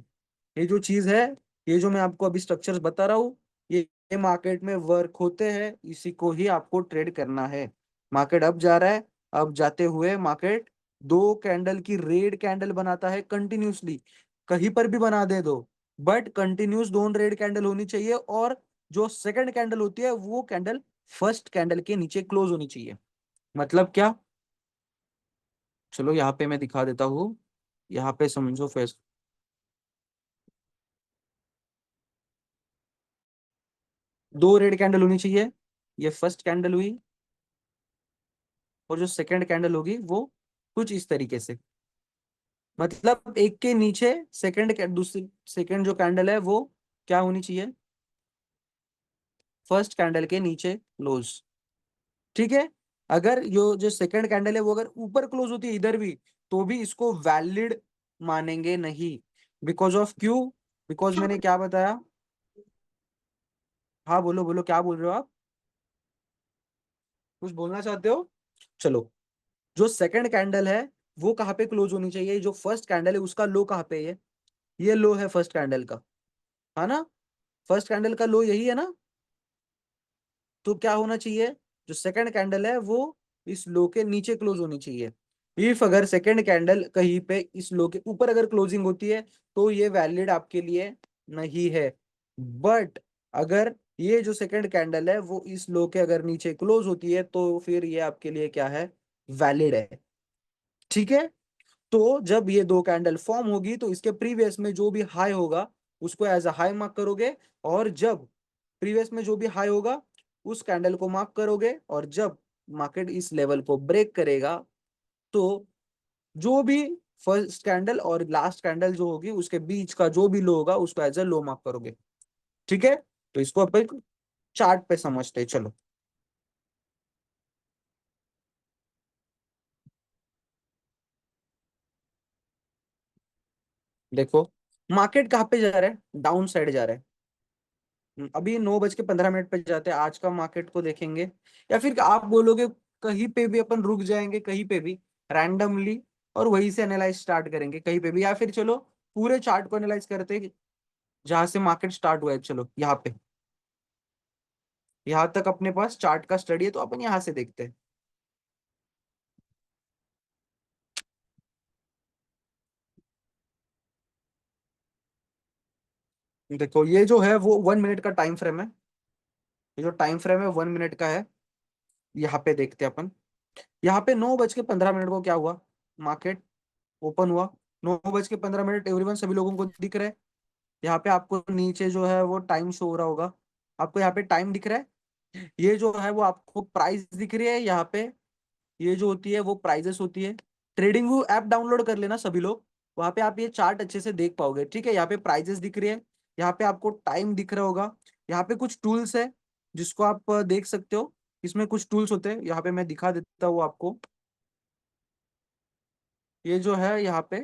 ये जो चीज है, ये जो मैं आपको अभी स्ट्रक्चर्स बता रहा हूँ, ये मार्केट में वर्क होते हैं, इसी को ही आपको ट्रेड करना है। मार्केट अब जा रहा है, अब जाते हुए मार्केट दो कैंडल की रेड कैंडल बनाता है कंटिन्यूसली, कहीं पर भी बना दे दो, बट कंटिन्यूस दोनों रेड कैंडल होनी चाहिए, और जो सेकंड कैंडल होती है वो कैंडल फर्स्ट कैंडल के नीचे क्लोज होनी चाहिए। मतलब क्या, चलो यहाँ पे मैं दिखा देता हूँ, यहाँ पे समझो फर्स्ट, दो रेड कैंडल होनी चाहिए, ये फर्स्ट कैंडल हुई, और जो सेकंड कैंडल होगी वो कुछ इस तरीके से, मतलब एक के नीचे सेकंड, दूसरी सेकंड जो कैंडल है वो क्या होनी चाहिए, फर्स्ट कैंडल के नीचे क्लोज। ठीक है, अगर जो सेकंड कैंडल है वो अगर ऊपर क्लोज होती है इधर भी, तो भी इसको वैलिड मानेंगे नहीं। बिकॉज ऑफ क्यों, बिकॉज मैंने क्या बताया, हाँ बोलो बोलो, क्या बोल रहे हो आप, कुछ बोलना चाहते हो। चलो, जो सेकंड कैंडल है वो कहाँ पे क्लोज होनी चाहिए, जो फर्स्ट कैंडल है उसका लो कहाँ पे है, ये लो है फर्स्ट कैंडल का, है ना, फर्स्ट कैंडल का लो यही है ना। तो क्या होना चाहिए, जो सेकंड कैंडल है वो इस लो के नीचे क्लोज होनी चाहिए। इफ अगर सेकंड कैंडल कहीं पे इस लो के ऊपर अगर क्लोजिंग होती है तो ये वैलिड आपके लिए नहीं है। बट अगर ये जो सेकंड कैंडल है वो इस लो के अगर नीचे क्लोज होती है तो फिर ये आपके लिए क्या है, वैलिड है। ठीक है, तो जब ये दो कैंडल फॉर्म होगी तो इसके प्रीवियस में जो भी हाई होगा उसको एज अ हाई मार्क करोगे, और जब प्रीवियस में जो भी हाई होगा उस कैंडल को मार्क करोगे, और जब मार्केट इस लेवल को ब्रेक करेगा तो जो भी फर्स्ट कैंडल और लास्ट कैंडल जो होगी उसके बीच का जो भी लो होगा उसको एज अ लो मार्क करोगे। ठीक है, तो इसको अपन चार्ट पे समझते हैं, चलो। देखो, मार्केट कहाँ पे जा रहा है, डाउन साइड जा रहा है। अभी 9:15 पे जाते हैं, आज का मार्केट को देखेंगे, या फिर आप बोलोगे कहीं पे भी अपन रुक जाएंगे, कहीं पे भी रैंडमली, और वहीं से एनालाइज स्टार्ट करेंगे कहीं पे भी, या फिर चलो पूरे चार्ट को एनालाइज करते हैं जहां से मार्केट स्टार्ट हुआ है। चलो यहाँ पे, यहाँ तक अपने पास चार्ट का स्टडी है तो अपन यहाँ से देखते हैं। देखो, ये जो है वो 1 मिनट का टाइम फ्रेम है, ये जो टाइम फ्रेम है 1 मिनट का है। यहाँ पे देखते हैं अपन, यहाँ पे 9:15 को क्या हुआ, मार्केट ओपन हुआ, 9:15 एवरीवन, सभी लोगों को दिख रहा है। यहाँ पे आपको नीचे जो है वो टाइम शो हो रहा होगा, आपको यहाँ पे टाइम दिख रहा है, ये जो है वो आपको प्राइस दिख रही है यहाँ पे, ये जो होती है वो प्राइजेस होती है। ट्रेडिंग व्यू ऐप डाउनलोड कर लेना सभी लोग, वहां पे आप ये चार्ट अच्छे से देख पाओगे। ठीक है, यहाँ पे प्राइजेस दिख रही है, यहाँ पे आपको टाइम दिख रहा होगा, यहाँ पे कुछ टूल्स है जिसको आप देख सकते हो, इसमें कुछ टूल्स होते हैं, यहाँ पे मैं दिखा देता हूँ आपको। ये जो है यहाँ पे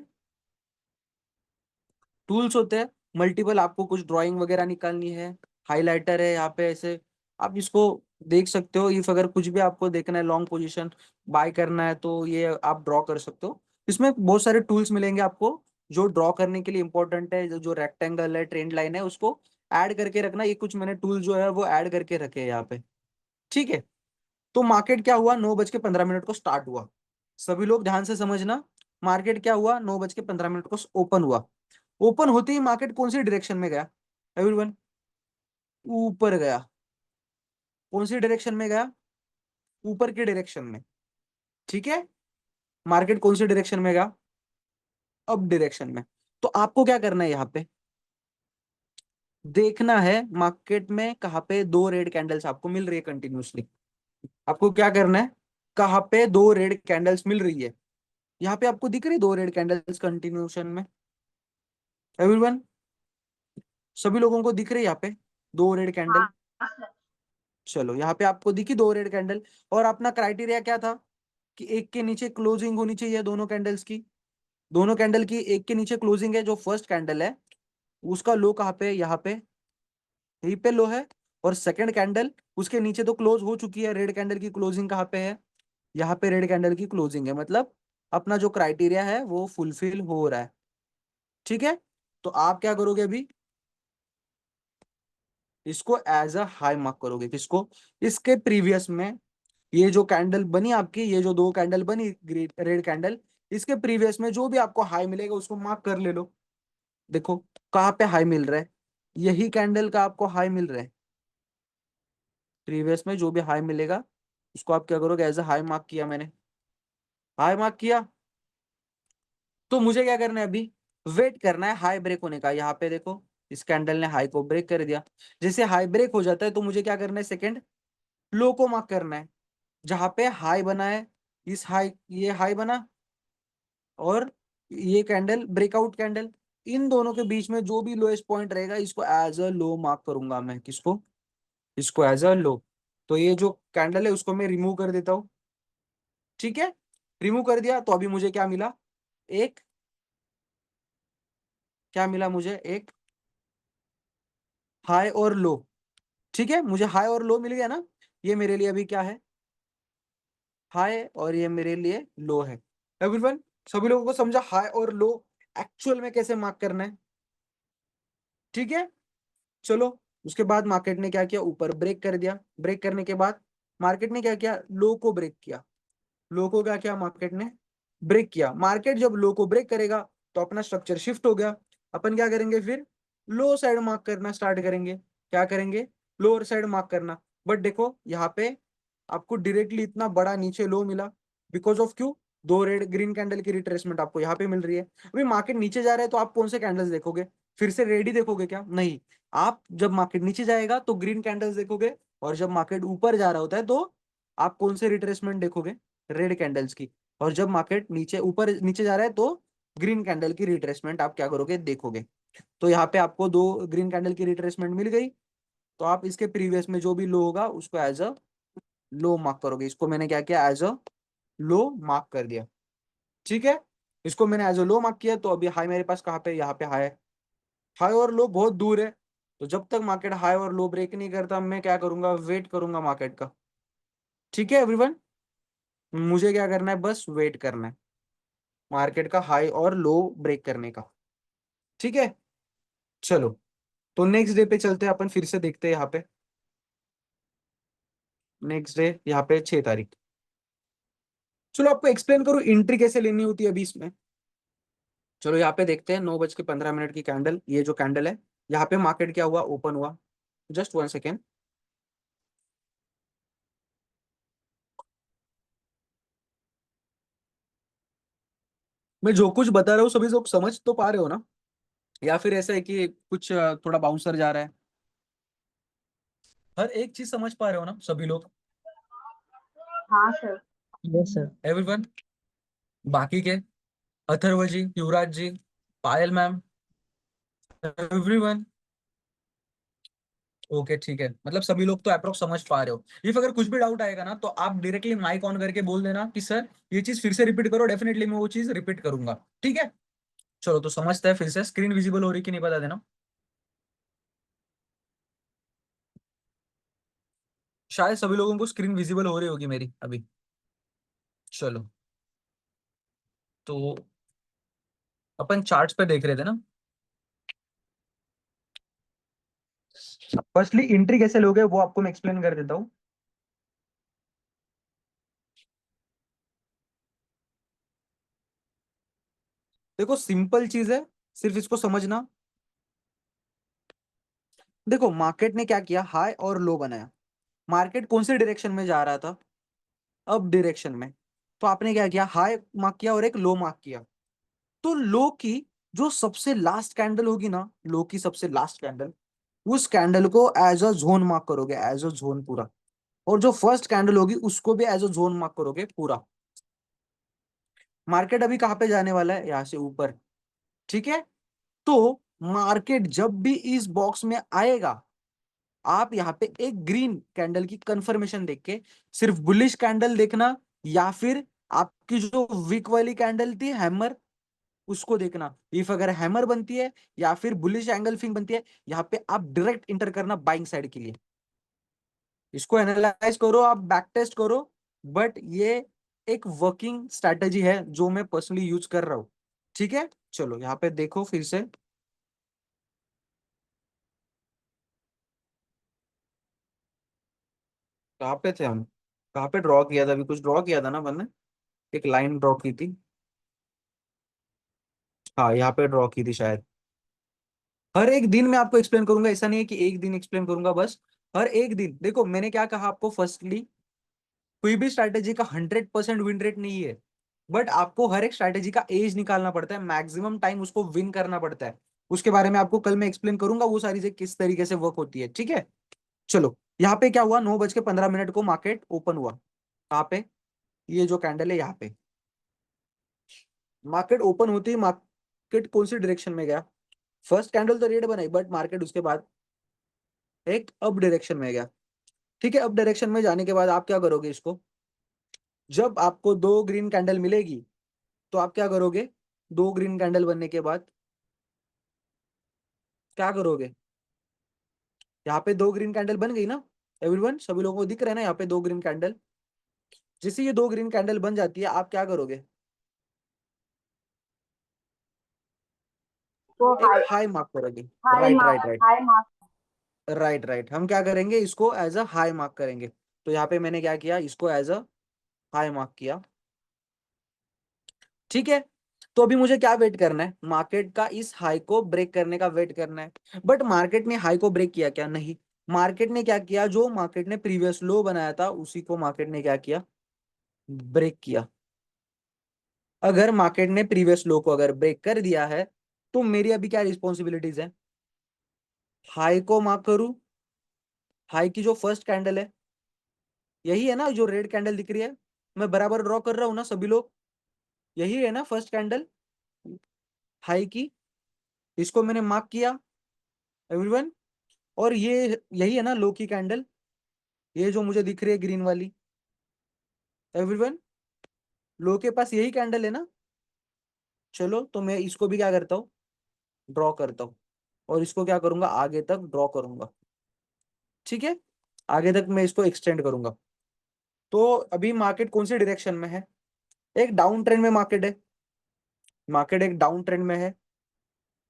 टूल्स होते हैं मल्टीपल, आपको कुछ ड्राइंग वगैरह निकालनी है, हाइलाइटर है यहाँ पे ऐसे, आप इसको देख सकते हो। इफ अगर कुछ भी आपको देखना है, लॉन्ग पोजीशन बाय करना है, तो ये आप ड्रॉ कर सकते हो। इसमें बहुत सारे टूल्स मिलेंगे आपको जो ड्रॉ करने के लिए इंपॉर्टेंट है, जो रेक्टेंगल है, ट्रेंड लाइन है, उसको ऐड करके रखना। ये कुछ मैंने टूल जो है वो ऐड करके रखे हैं यहाँ पे। ठीक है, तो मार्केट क्या हुआ, 9:15 को स्टार्ट हुआ, सभी लोग ध्यान से समझना। मार्केट क्या हुआ, 9:15 को ओपन हुआ। ओपन होते ही मार्केट कौन सी डायरेक्शन में गया एवरीवन, ऊपर गया। कौन सी डायरेक्शन में गया, ऊपर की डायरेक्शन में। ठीक है, मार्केट कौन सी डायरेक्शन में गया, अप डायरेक्शन में। तो आपको क्या करना है, यहाँ पे देखना है मार्केट में कहाँ पे दो रेड कैंडल्स आपको मिल रही है कंटिन्यूसली। आपको क्या करना है, कहाँ पे दो रेड कैंडल्स मिल रही है, यहाँ पे आपको दिख रही है दो रेड कैंडल्स कंटिन्यूशन में एवरीवन, सभी लोगों को दिख रही है यहाँ पे दो रेड कैंडल। हाँ सर। चलो, यहाँ पे आपको दिखी दो रेड कैंडल, और अपना क्राइटेरिया क्या था कि एक के नीचे क्लोजिंग होनी चाहिए दोनों कैंडल्स की। दोनों कैंडल की एक के नीचे क्लोजिंग है, जो फर्स्ट कैंडल है उसका लो कहाँ पे है, यहाँ पे, यहीं पे लो है। और सेकंड कैंडल उसके नीचे तो क्लोज हो चुकी है, रेड कैंडल की क्लोजिंग कहाँ पे है, यहाँ पे रेड कैंडल की क्लोजिंग है, मतलब अपना जो क्राइटेरिया है वो फुलफिल हो रहा है। ठीक है, तो आप क्या करोगे अभी, इसको एज अ हाई मार्क करोगे। किसको, इसके प्रीवियस में ये जो कैंडल बनी आपकी, ये जो दो कैंडल बनी रेड कैंडल, इसके प्रीवियस में जो भी आपको हाई मिलेगा उसको मार्क कर ले लो। देखो कहाँ पे हाई मिल रहा है, यही कैंडल का आपको हाई मिल रहा है। प्रीवियस में जो भी हाई मिलेगा उसको आप क्या करोगे, एज अ हाई मार्क किया मैंने, हाई मार्क किया। तो मुझे क्या करना है अभी, वेट करना है हाई ब्रेक होने का। यहाँ पे देखो इस कैंडल ने हाई को ब्रेक कर दिया, जैसे हाई ब्रेक हो जाता है तो मुझे क्या करना है, सेकंड लो को मार्क करना है, जहां पे हाई बना है। इस हाई, ये हाई बना, और ये कैंडल ब्रेकआउट कैंडल, इन दोनों के बीच में जो भी लोएस्ट पॉइंट रहेगा इसको एज अ लो मार्क करूंगा मैं। किसको, इसको एज अ लो। तो ये जो कैंडल है उसको मैं रिमूव कर देता हूँ। ठीक है, रिमूव कर दिया, तो अभी मुझे क्या मिला, एक, क्या मिला मुझे, एक हाई और लो। ठीक है, मुझे हाई और लो मिल गया ना, ये मेरे लिए अभी क्या है, हाई, और ये मेरे लिए लो है। एवरीवन, सभी लोगों को समझा हाई और लो एक्चुअल में कैसे मार्क करना है। ठीक है, चलो, उसके बाद मार्केट ने क्या किया, ऊपर ब्रेक कर दिया। ब्रेक करने के बाद मार्केट ने क्या किया, लो को ब्रेक किया। लो को क्या किया, मार्केट ने ब्रेक किया। मार्केट जब लो को ब्रेक करेगा तो अपना स्ट्रक्चर शिफ्ट हो गया। अपन क्या करेंगे फिर, लो साइड मार्क करना स्टार्ट करेंगे। क्या करेंगे, लोअर साइड मार्क करना। बट देखो यहाँ पे आपको डायरेक्टली इतना बड़ा नीचे लो मिला, बिकॉज ऑफ क्यों, दो रेड ग्रीन कैंडल की रिट्रेसमेंट आपको यहाँ पे मिल रही है। अभी मार्केट नीचे जा रहा है तो आप कौन से कैंडल्स देखोगे, फिर से रेड ही देखोगे क्या, नहीं। आप जब मार्केट नीचे जाएगा तो ग्रीन कैंडल्स देखोगे, और जब मार्केट ऊपर जा रहा होता है तो आप कौन से रिट्रेसमेंट देखोगे, रेड कैंडल्स की। और जब मार्केट नीचे ऊपर नीचे जा रहा है तो ग्रीन कैंडल की रिट्रेसमेंट आप क्या करोगे, देखोगे। तो यहाँ पे आपको दो ग्रीन कैंडल की रिट्रेसमेंट मिल गई, तो आप इसके प्रीवियस में जो भी लो होगा उसको एज अ लो मार्क करोगे। इसको मैंने क्या किया, एज अ लो मार्क कर दिया। ठीक है, इसको मैंने एज अ लो मार्क किया, तो अभी हाई मेरे पास कहाँ पे, यहाँ पे हाई है। हाई और लो बहुत दूर है, तो जब तक मार्केट हाई और लो ब्रेक नहीं करता मैं क्या करूंगा, वेट करूंगा मार्केट का। ठीक है एवरीवन, मुझे क्या करना है, बस वेट करना है मार्केट का हाई और लो ब्रेक करने का। ठीक है, चलो, तो नेक्स्ट डे पे चलते हैं अपन, फिर से देखते हैं यहाँ पे। नेक्स्ट डे यहाँ पे 6 तारीख। चलो आपको एक्सप्लेन करूँ एंट्री कैसे लेनी होती है अभी इसमें। चलो यहाँ पे देखते हैं, 9:15 की कैंडल, ये जो कैंडल है, यहाँ पे मार्केट क्या हुआ, ओपन हुआ। जस्ट 1 सेकेंड, मैं जो कुछ बता रहा हूँ सभी लोग समझ तो पा रहे हो ना। या फिर ऐसा है कि कुछ थोड़ा बाउंसर जा रहा है? हर एक चीज समझ पा रहे हो ना सभी लोग? हाँ सर। Yes sir. एवरीवन? बाकी के अथर्व जी, युवराज जी, पायल मैम, एवरीवन? ओके ठीक है, मतलब सभी लोग तो अप्रोक्स समझ पा रहे हो। इफ अगर कुछ भी डाउट आएगा ना तो आप डायरेक्टली माइक ऑन करके बोल देना कि सर ये चीज फिर से रिपीट करो, डेफिनेटली मैं वो चीज रिपीट करूंगा। ठीक है, चलो तो समझते हैं फिर से। स्क्रीन विजिबल हो रही कि नहीं बता देना। शायद सभी लोगों को स्क्रीन विजिबल हो रही होगी मेरी अभी। चलो, तो अपन चार्ट्स पे देख रहे थे ना। फर्स्टली एंट्री कैसे लोगे वो आपको मैं एक्सप्लेन कर देता हूँ। देखो सिंपल चीज है, सिर्फ इसको समझना। देखो मार्केट ने क्या किया, हाई और लो बनाया। मार्केट कौन से डायरेक्शन में जा रहा था? अप डायरेक्शन में। तो आपने क्या किया, हाई मार्क किया और एक लो मार्क किया। तो लो की जो सबसे लास्ट कैंडल होगी ना, लो की सबसे लास्ट कैंडल, उस कैंडल को एज अ जोन मार्क करोगे, एज अ जोन पूरा। और जो फर्स्ट कैंडल होगी उसको भी एज अ जोन मार्क करोगे पूरा। मार्केट अभी कहाँ पे जाने वाला है? यहाँ से ऊपर। ठीक है, तो मार्केट जब भी इस बॉक्स में आएगा, आप यहाँ पे एक ग्रीन कैंडल की कंफर्मेशन देख के सिर्फ बुलिश कैंडल देखना, या फिर आपकी जो वीक वाली कैंडल थी हैमर, उसको देखना। इफ अगर हैमर बनती है या फिर बुलिश एंगल्फिंग बनती है, यहाँ पे आप डायरेक्ट इंटर करना बाइंग साइड के लिए। इसको एनालाइज करो, आप बैक टेस्ट करो, बट ये एक वर्किंग स्ट्रैटेजी है जो मैं पर्सनली यूज कर रहा हूं। ठीक है, चलो यहाँ पे देखो फिर से। कहाँ पे थे हम? कहाँ पे ड्रॉ किया था? अभी कुछ ड्रॉ किया था ना मैंने, एक लाइन ड्रॉ की थी। हाँ, यहाँ पे ड्रॉ की थी शायद। हर एक दिन मैं आपको एक्सप्लेन करूंगा, ऐसा नहीं है कि एक दिन एक्सप्लेन करूंगा बस। हर एक दिन देखो, मैंने क्या कहा आपको, फर्स्टली कोई भी स्ट्रैटेजी का 100% विन रेट नहीं है। बट आपको हर एक स्ट्रैटेजी का एज निकालना पड़ता है, मैक्सिमम टाइम उसको विन करना पड़ता है। उसके बारे में आपको कल मैं एक्सप्लेन करूंगा, वो सारी चीजें किस तरीके से वर्क होती है। ठीक है, चलो यहाँ पे क्या हुआ, 9:15 को मार्केट ओपन हुआ। कहाँ पे? ये जो कैंडल है यहाँ पे। मार्केट ओपन होती ही मार्केट कौन सी डायरेक्शन में गया? फर्स्ट कैंडल तो रेड बनाई, बट मार्केट उसके बाद एक अप डायरेक्शन में गया। ठीक है, अप डायरेक्शन में जाने के बाद आप क्या करोगे इसको, जब आपको दो ग्रीन कैंडल मिलेगी तो आप क्या करोगे, दो ग्रीन कैंडल बनने के बाद क्या करोगे? यहाँ पे दो ग्रीन कैंडल बन गई ना एवरीवन, सभी लोगों को दिख रहा है ना यहाँ पे दो ग्रीन कैंडल? जैसे ये दो ग्रीन कैंडल बन जाती है, आप क्या करोगे? तो एक हाई, हाई मार्क करोगे। High right right mark, right. High mark. Right right, हम क्या करेंगे, इसको एज अ हाई मार्क करेंगे। तो यहाँ पे मैंने क्या किया, इसको एज अ हाई मार्क किया। ठीक है, तो अभी मुझे क्या वेट करना है, मार्केट का इस हाई को ब्रेक करने का वेट करना है। बट मार्केट ने हाई को ब्रेक किया क्या? नहीं। मार्केट ने क्या किया, जो मार्केट ने प्रीवियस लो बनाया था उसी को मार्केट ने क्या किया, ब्रेक किया। अगर मार्केट ने प्रीवियस लो को अगर ब्रेक कर दिया है, तो मेरी अभी क्या रिस्पॉन्सिबिलिटीज है, हाई को मार्क करूं। हाई की जो फर्स्ट कैंडल है, यही है ना जो रेड कैंडल दिख रही है, मैं बराबर ड्रॉ कर रहा हूं ना सभी लोग? यही है ना फर्स्ट कैंडल हाई की, इसको मैंने मार्क किया एवरीवन। और ये यही है ना लो की कैंडल, ये जो मुझे दिख रही है ग्रीन वाली, एवरीवन? लो के पास यही कैंडल है ना? चलो तो मैं इसको भी क्या करता हूँ, ड्रॉ करता हूँ। और इसको क्या करूंगा, आगे तक ड्रॉ करूंगा। ठीक है, आगे तक मैं इसको एक्सटेंड करूंगा। तो अभी मार्केट कौन सी डायरेक्शन में है? एक डाउन ट्रेंड में मार्केट है। मार्केट एक डाउन ट्रेंड में है,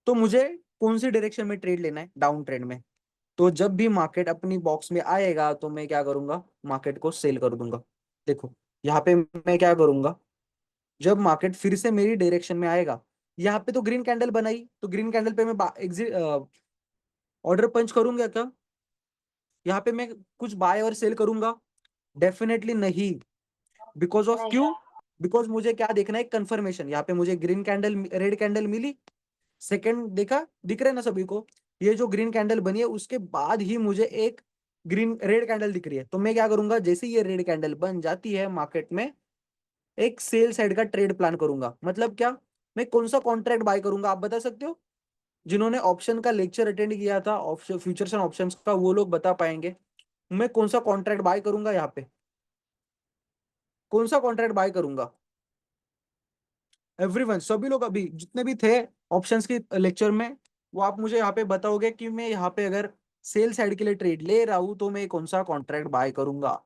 तो मुझे कौन सी डायरेक्शन में ट्रेड लेना है? डाउन ट्रेंड में। तो जब भी मार्केट अपनी बॉक्स में आएगा तो मैं क्या करूंगा, मार्केट को सेल कर दूंगा। देखो यहाँ पे मैं क्या करूंगा, जब मार्केट फिर से मेरी डायरेक्शन में आएगा, यहाँ पे तो ग्रीन कैंडल बनाई, तो ग्रीन कैंडल पे मैं एग्जिट ऑर्डर पंच करूंगा क्या? यहाँ पे मैं कुछ बाय और सेल करूंगा? डेफिनेटली नहीं। बिकॉज ऑफ नहीं। क्यों? बिकॉज मुझे क्या देखना है, कंफर्मेशन। यहाँ पे मुझे ग्रीन कैंडल रेड कैंडल मिली, सेकंड देखा, दिख रहा है ना सभी को, ये जो ग्रीन कैंडल बनी है उसके बाद ही मुझे एक ग्रीन रेड कैंडल दिख रही है, तो मैं क्या करूंगा, जैसे ये रेड कैंडल बन जाती है मार्केट में, एक सेल साइड का ट्रेड प्लान करूंगा। मतलब क्या, मैं कौन सा कॉन्ट्रैक्ट बाय करूंगा, आप बता सकते हो? जिन्होंने ऑप्शन का लेक्चर अटेंड किया था, ऑप्शन फ्यूचर्स एंड ऑप्शंस का, वो लोग बता पाएंगे मैं कौन सा कॉन्ट्रैक्ट बाय करूंगा। यहाँ पे कौन सा कॉन्ट्रैक्ट बाय करूंगा? एवरीवन, सभी लोग अभी जितने भी थे ऑप्शंस के लेक्चर में, वो आप मुझे यहाँ पे बताओगे कि मैं यहाँ पे अगर सेल साइड के लिए ट्रेड ले रहा हूं तो मैं कौन सा कॉन्ट्रैक्ट बाय करूंगा।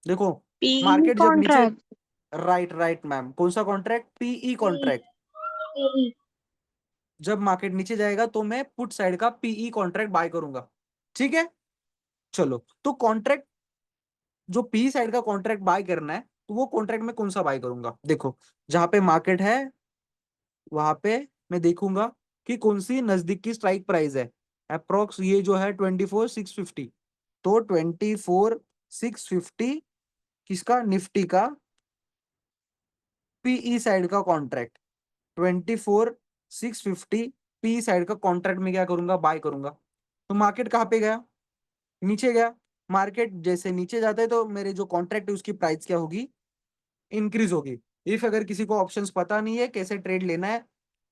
देखो, PE मार्केट जब नीचे, contract. राइट राइट मैम, कौन सा कॉन्ट्रैक्ट? PE contract. PE। जब मार्केट नीचे जाएगा तो मैं पुट साइड का पीई कॉन्ट्रैक्ट बाय करूंगा। ठीक है, चलो, तो कॉन्ट्रैक्ट जो पी साइड का कॉन्ट्रैक्ट बाय करना है, तो वो कॉन्ट्रैक्ट में कौन सा बाय करूंगा? देखो, जहां पे मार्केट है वहां पे मैं देखूंगा कि कौन सी नजदीक की स्ट्राइक प्राइस है। अप्रोक्स ये जो है 24,650, तो 24,650 किसका? निफ्टी का पीई साइड का कॉन्ट्रैक्ट, 24,650 पी साइड का कॉन्ट्रैक्ट में क्या करूंगा? बाय करूंगा। तो मार्केट कहाँ पे गया? नीचे गया। मार्केट जैसे नीचे जाता है तो मेरे जो कॉन्ट्रैक्ट है उसकी प्राइस क्या होगी? इंक्रीज होगी। इफ अगर किसी को ऑप्शंस पता नहीं है कैसे ट्रेड लेना है,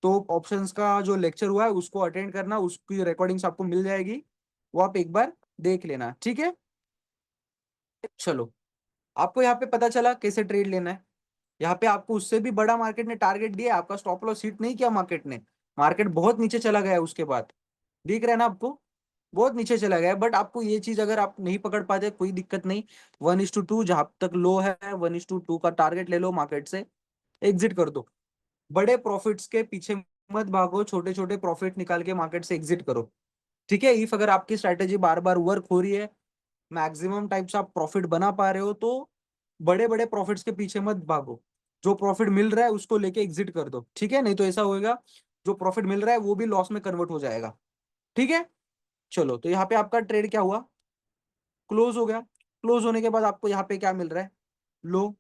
तो ऑप्शंस का जो लेक्चर हुआ है उसको अटेंड करना, उसकी रिकॉर्डिंग्स आपको मिल जाएगी, वो आप एक बार देख लेना। ठीक है, चलो, आपको यहाँ पे पता चला कैसे ट्रेड लेना है। यहाँ पे आपको उससे भी बड़ा मार्केट ने टारगेट दिया, आपका स्टॉप लॉस हिट नहीं किया मार्केट ने, मार्केट बहुत नीचे चला गया उसके बाद, दिख रहा है ना आपको, बहुत नीचे चला गया। बट आपको ये चीज अगर आप नहीं पकड़ पाते कोई दिक्कत नहीं, 1:2 जहां तक लो है 1:2 का टारगेट ले लो, मार्केट से एग्जिट कर दो। बड़े प्रॉफिट्स के पीछे मत भागो, छोटे छोटे प्रॉफिट निकाल के मार्केट से एग्जिट करो। ठीक है, इफ अगर आपकी स्ट्रैटेजी बार बार वर्क हो रही है, मैक्सिमम टाइप्स आप प्रॉफिट बना पा रहे हो, तो बड़े बड़े प्रॉफिट्स के पीछे मत भागो, जो प्रॉफिट मिल रहा है उसको लेके एग्जिट कर दो। ठीक है, नहीं तो ऐसा होएगा जो प्रॉफिट मिल रहा है वो भी लॉस में कन्वर्ट हो जाएगा। ठीक है, चलो, तो यहाँ पे आपका ट्रेड क्या हुआ? क्लोज हो गया। क्लोज होने के बाद आपको यहाँ पे क्या मिल रहा है? लो।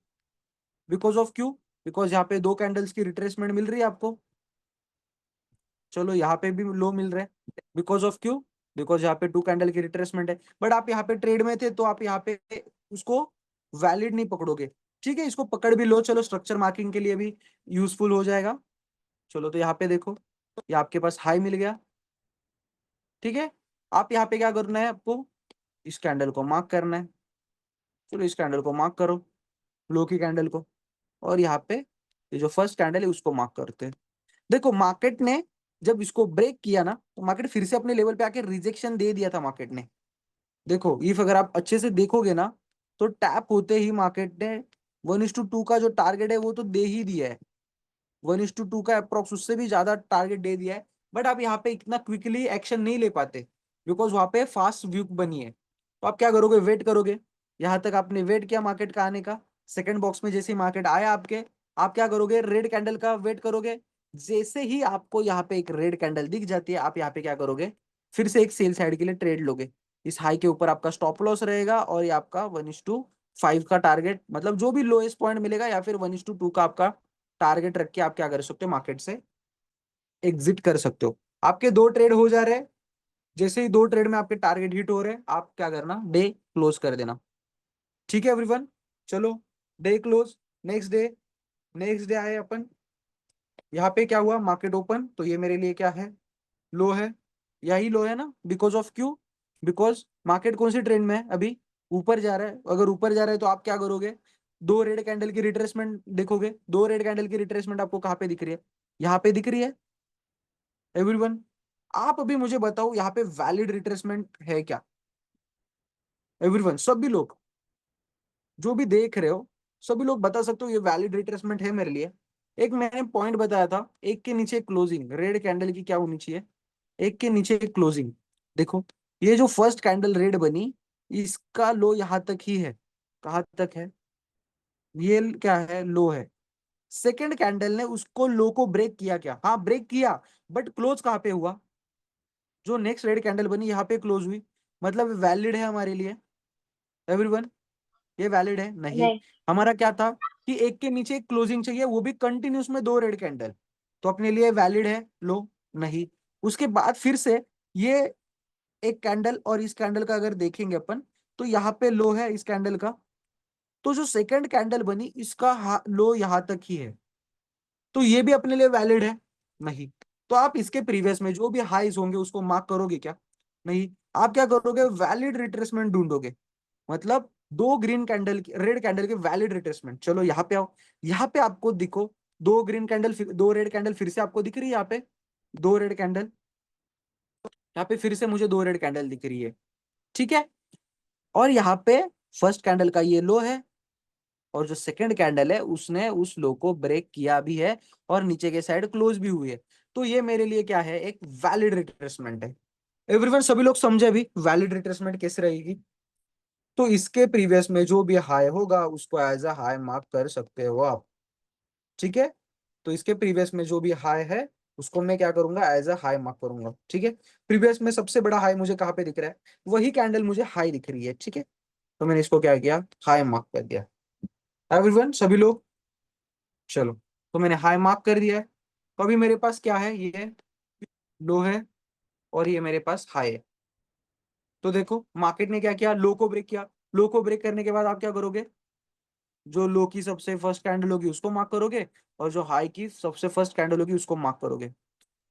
Because of Q? बिकॉज यहाँ पे दो कैंडल्स की रिट्रेसमेंट मिल रही है आपको। चलो, यहाँ पे भी लो मिल रहा है। Because of Q? बिकॉज यहाँ पे 2 कैंडल की रिट्रेसमेंट है। बट आप यहाँ पे ट्रेड में थे तो आप यहाँ पे उसको वैलिड नहीं पकड़ोगे। ठीक है, इसको पकड़ भी लो, चलो, स्ट्रक्चर मार्किंग के लिए भी यूजफुल हो जाएगा। चलो, तो यहाँ पे देखो, ये आपके पास हाई मिल गया। ठीक है, आप यहाँ पे क्या करना है, आपको इस कैंडल को मार्क करना है। चलो, इस कैंडल को मार्क करो, लो की कैंडल को, और यहाँ पे ये जो फर्स्ट कैंडल है उसको मार्क करते हैं। देखो, मार्केट ने जब इसको ब्रेक किया ना, तो मार्केट फिर से अपने लेवल पे आके रिजेक्शन दे दिया था मार्केट ने। देखो, इफ अगर आप अच्छे से देखोगे ना, तो टैप होते ही मार्केट ने 1:2 का जो टारगेट है वो तो दे ही दिया है, 1:2 का अप्रोक्स, उससे भी ज्यादा टारगेट दे दिया है। बट आप यहाँ पे इतना क्विकली एक्शन नहीं ले पाते, बिकॉज वहां पे फास्ट व्यू बनी है। तो आप क्या करोगे? वेट करोगे। यहाँ तक आपने वेट किया मार्केट का आने का, सेकंड बॉक्स में जैसे मार्केट आया आपके, आप क्या करोगे? रेड कैंडल का वेट करोगे। जैसे ही आपको यहाँ पे एक रेड कैंडल दिख जाती है, आप यहाँ पे क्या करोगे? फिर से एक सेल साइड के लिए ट्रेड लोगे। इस हाई के ऊपर आपका स्टॉप लॉस रहेगा, और ये आपका 1:5 का टारगेट, मतलब जो भी लोएस्ट पॉइंट मिलेगा, या फिर 1:2 का आपका टारगेट रख के आप क्या कर सकते हो? मार्केट से एग्जिट कर सकते हो। आपके 2 ट्रेड हो जा रहे हैं। जैसे ही 2 ट्रेड में आपके टारगेट हिट हो रहे हैं, आप क्या करना? डे क्लोज कर देना। ठीक है एवरीवन, चलो, day close. Next day, next day आए अपन, यहाँ पे क्या हुआ? मार्केट ओपन, तो ये मेरे लिए क्या है? लो है। यही लो है ना? Because of Q? Because market कौन सी ट्रेंड में है अभी? ऊपर जा रहा है। अगर ऊपर जा रहा है तो आप क्या करोगे? 2 रेड कैंडल की रिट्रेसमेंट देखोगे। 2 रेड कैंडल की रिट्रेसमेंट आपको कहाँ पे दिख रही है? यहाँ पे दिख रही है एवरीवन। आप अभी मुझे बताओ, यहाँ पे वैलिड रिट्रेसमेंट है क्या? एवरीवन, सभी लोग जो भी देख रहे हो, सभी लोग बता सकते हो ये वैलिड रिट्रेसमेंट है मेरे लिए? एक मैंने पॉइंट बताया था, एक के नीचे क्लोजिंग, रेड कैंडल की क्या होनी चाहिए? एक के नीचे क्लोजिंग। देखो, ये जो फर्स्ट कैंडल रेड बनी, इसका लो यहाँ तक ही है। कहाँ तक है? ये क्या है? लो है। सेकंड कैंडल ने उसको लो को ब्रेक किया क्या? हाँ, ब्रेक किया, बट क्लोज कहाँ पे हुआ? जो नेक्स्ट रेड कैंडल बनी यहाँ पे क्लोज हुई। मतलब वैलिड है हमारे लिए एवरीवन? ये वैलिड है? नहीं। नहीं। हमारा क्या था कि एक के नीचे एक क्लोजिंग चाहिए, वो भी कंटिन्यूस में 2 रेड कैंडल। तो अपने लिए वैलिड है लो? नहीं। उसके बाद फिर से ये एक कैंडल और इस कैंडल का अगर देखेंगे अपन, तो यहाँ पे लो है इस कैंडल का, तो जो सेकंड कैंडल बनी इसका लो यहाँ तक ही है, तो ये भी अपने लिए वैलिड है? नहीं। तो आप इसके प्रीवियस में जो भी हाईज होंगे उसको मार्क करोगे क्या? नहीं। आप क्या करोगे? वैलिड रिट्रेसमेंट ढूंढोगे, मतलब दो ग्रीन कैंडल की, रेड कैंडल के वैलिड रिट्रेसमेंट। चलो यहाँ पे आओ, यहाँ पे आपको दिखो दो ग्रीन कैंडल, दो रेड कैंडल फिर से आपको दिख रही है यहाँ पे, दो रेड कैंडल, यहाँ पे फिर से मुझे दो रेड कैंडल दिख रही है, ठीक है। और यहाँ पे फर्स्ट कैंडल का ये लो है, और जो सेकंड कैंडल है उसने उस लो को ब्रेक किया भी है और नीचे के साइड क्लोज भी हुई है, तो ये मेरे लिए क्या है? एक वैलिड रिट्रेसमेंट है। एवरीवन, सभी लोग समझे अभी वैलिड रिट्रेसमेंट कैसे रहेगी? तो इसके प्रीवियस में जो भी हाई होगा उसको एज अ हाई मार्क कर सकते हो आप, ठीक है। तो इसके प्रीवियस में जो भी हाई है उसको मैं क्या करूंगा? एज अ हाई मार्क करूंगा, ठीक है। प्रीवियस में सबसे बड़ा हाई मुझे कहाँ पे दिख रहा है? वही कैंडल मुझे हाई दिख रही है, ठीक है। तो मैंने इसको क्या किया? हाई मार्क कर दिया। एवरीवन, सभी लोग, चलो, तो मैंने हाई मार्क कर दिया है। तो अभी मेरे पास क्या है? ये लो है और ये मेरे पास हाई है। तो देखो मार्केट ने क्या किया? लो को ब्रेक किया। लो को ब्रेक करने के बाद आप क्या करोगे? जो लो की सबसे फर्स्ट कैंडल होगी उसको मार्क करोगे, और जो हाई की सबसे फर्स्ट कैंडल होगी उसको मार्क करोगे।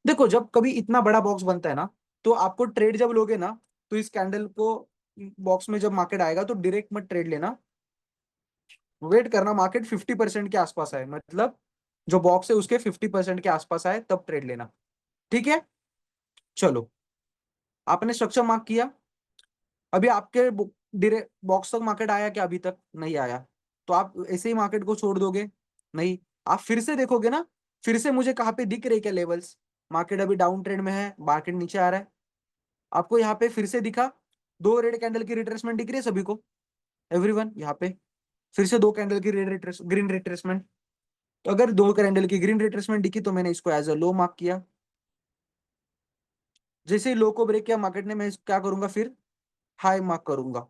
देखो जब कभी इतना बड़ा बॉक्स बनता है ना, तो आपको ट्रेड जब लोगे ना, तो इस कैंडल को बॉक्स में जब मार्केट आएगा तो डायरेक्ट मत ट्रेड लेना, वेट करना मार्केट 50% के आसपास आए, मतलब जो बॉक्स है उसके 50% के आसपास आए तब ट्रेड लेना, ठीक है। चलो, आपने स्ट्रक्चर मार्क किया। अभी आपके बॉक्स तक मार्केट आया क्या? अभी तक नहीं आया, तो आप ऐसे ही मार्केट को छोड़ दोगे? नहीं। आप फिर से देखोगे ना, फिर से मुझे कहाँ पे दिख रहे क्या लेवल्स? मार्केट अभी डाउन ट्रेंड में है, मार्केट नीचे आ रहा है, आपको यहाँ पे फिर से दिखा दो रेड कैंडल की रिट्रेसमेंट दिख रही है सभी को? एवरीवन, यहाँ पे फिर से दो कैंडल की ग्रीन रिट्रेसमेंट। तो अगर दो कैंडल की ग्रीन रिट्रेसमेंट दिखी तो मैंने इसको एज अ लो मार्क किया। जैसे ही लो को ब्रेक किया मार्केट ने, मैं क्या करूंगा? फिर हाई मार्क करूंगा,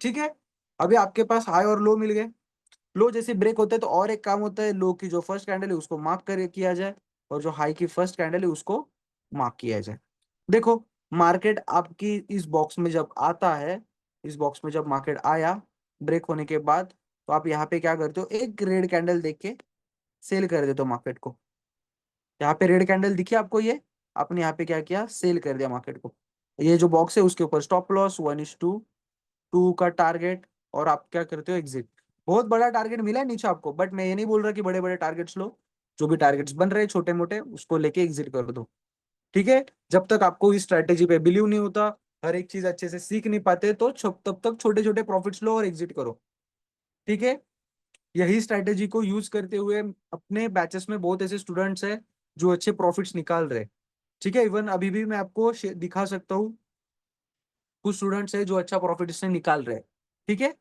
ठीक है। अभी आपके पास हाई और लो मिल गए। लो जैसे ब्रेक होता है तो और एक काम होता है, लो की जो फर्स्ट कैंडल है उसको मार्क कर किया जाए, और जो हाई की फर्स्ट कैंडल है उसको मार्क किया जाए। देखो मार्केट आपकी इस बॉक्स में जब आता है, इस बॉक्स में जब मार्केट आया ब्रेक होने के बाद, तो आप यहाँ पे क्या करते हो? एक रेड कैंडल देख के सेल कर देते हो मार्केट को। यहाँ पे रेड कैंडल दिखी आपको? ये आपने यहाँ पे क्या किया? सेल कर दिया मार्केट को। ये जो बॉक्स है उसके ऊपर स्टॉप लॉस 1:2 का टारगेट, और आप क्या करते हो? एग्जिट। बहुत बड़ा टारगेट मिला है नीचे आपको, बट मैं ये नहीं बोल रहा कि बड़े बड़े टारगेट्स लो, जो भी टारगेट्स बन रहे हैं छोटे मोटे उसको लेके एग्जिट कर दो, ठीक है। जब तक आपको इस स्ट्रैटेजी पे बिलीव नहीं होता, हर एक चीज अच्छे से सीख नहीं पाते, तो तब तक छोटे छोटे प्रॉफिट्स लो और एग्जिट करो, ठीक है। यही स्ट्रैटेजी को यूज करते हुए अपने बैचेस में बहुत ऐसे स्टूडेंट्स हैं जो अच्छे प्रॉफिट्स निकाल रहे हैं, ठीक है। इवन अभी भी मैं आपको दिखा सकता हूँ, कुछ स्टूडेंट्स है जो अच्छा प्रॉफिट इससे निकाल रहे हैं, ठीक है।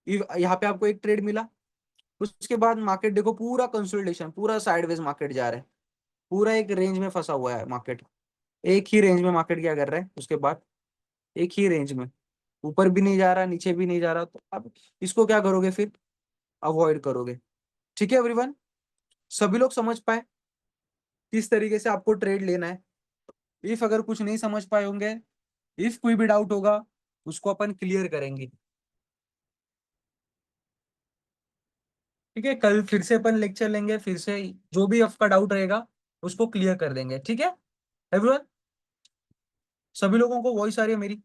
यहाँ पे आपको एक ट्रेड मिला, उसके बाद मार्केट देखो पूरा कंसोलिडेशन, पूरा साइडवेज मार्केट जा रहा है, पूरा एक रेंज में फंसा हुआ है मार्केट। एक ही रेंज में मार्केट क्या कर रहा है उसके बाद? एक ही रेंज में, ऊपर भी नहीं जा रहा नीचे भी नहीं जा रहा, तो अब इसको क्या करोगे? फिर अवॉइड करोगे, ठीक है। एवरीवन, सभी लोग समझ पाए किस तरीके से आपको ट्रेड लेना है? इफ अगर कुछ नहीं समझ पाए होंगे, इफ कोई भी डाउट होगा उसको अपन क्लियर करेंगे, ठीक है। कल फिर से अपन लेक्चर लेंगे, फिर से जो भी आपका डाउट रहेगा उसको क्लियर कर देंगे, ठीक है। एवरीवन, सभी लोगों को वॉइस आ रही है मेरी?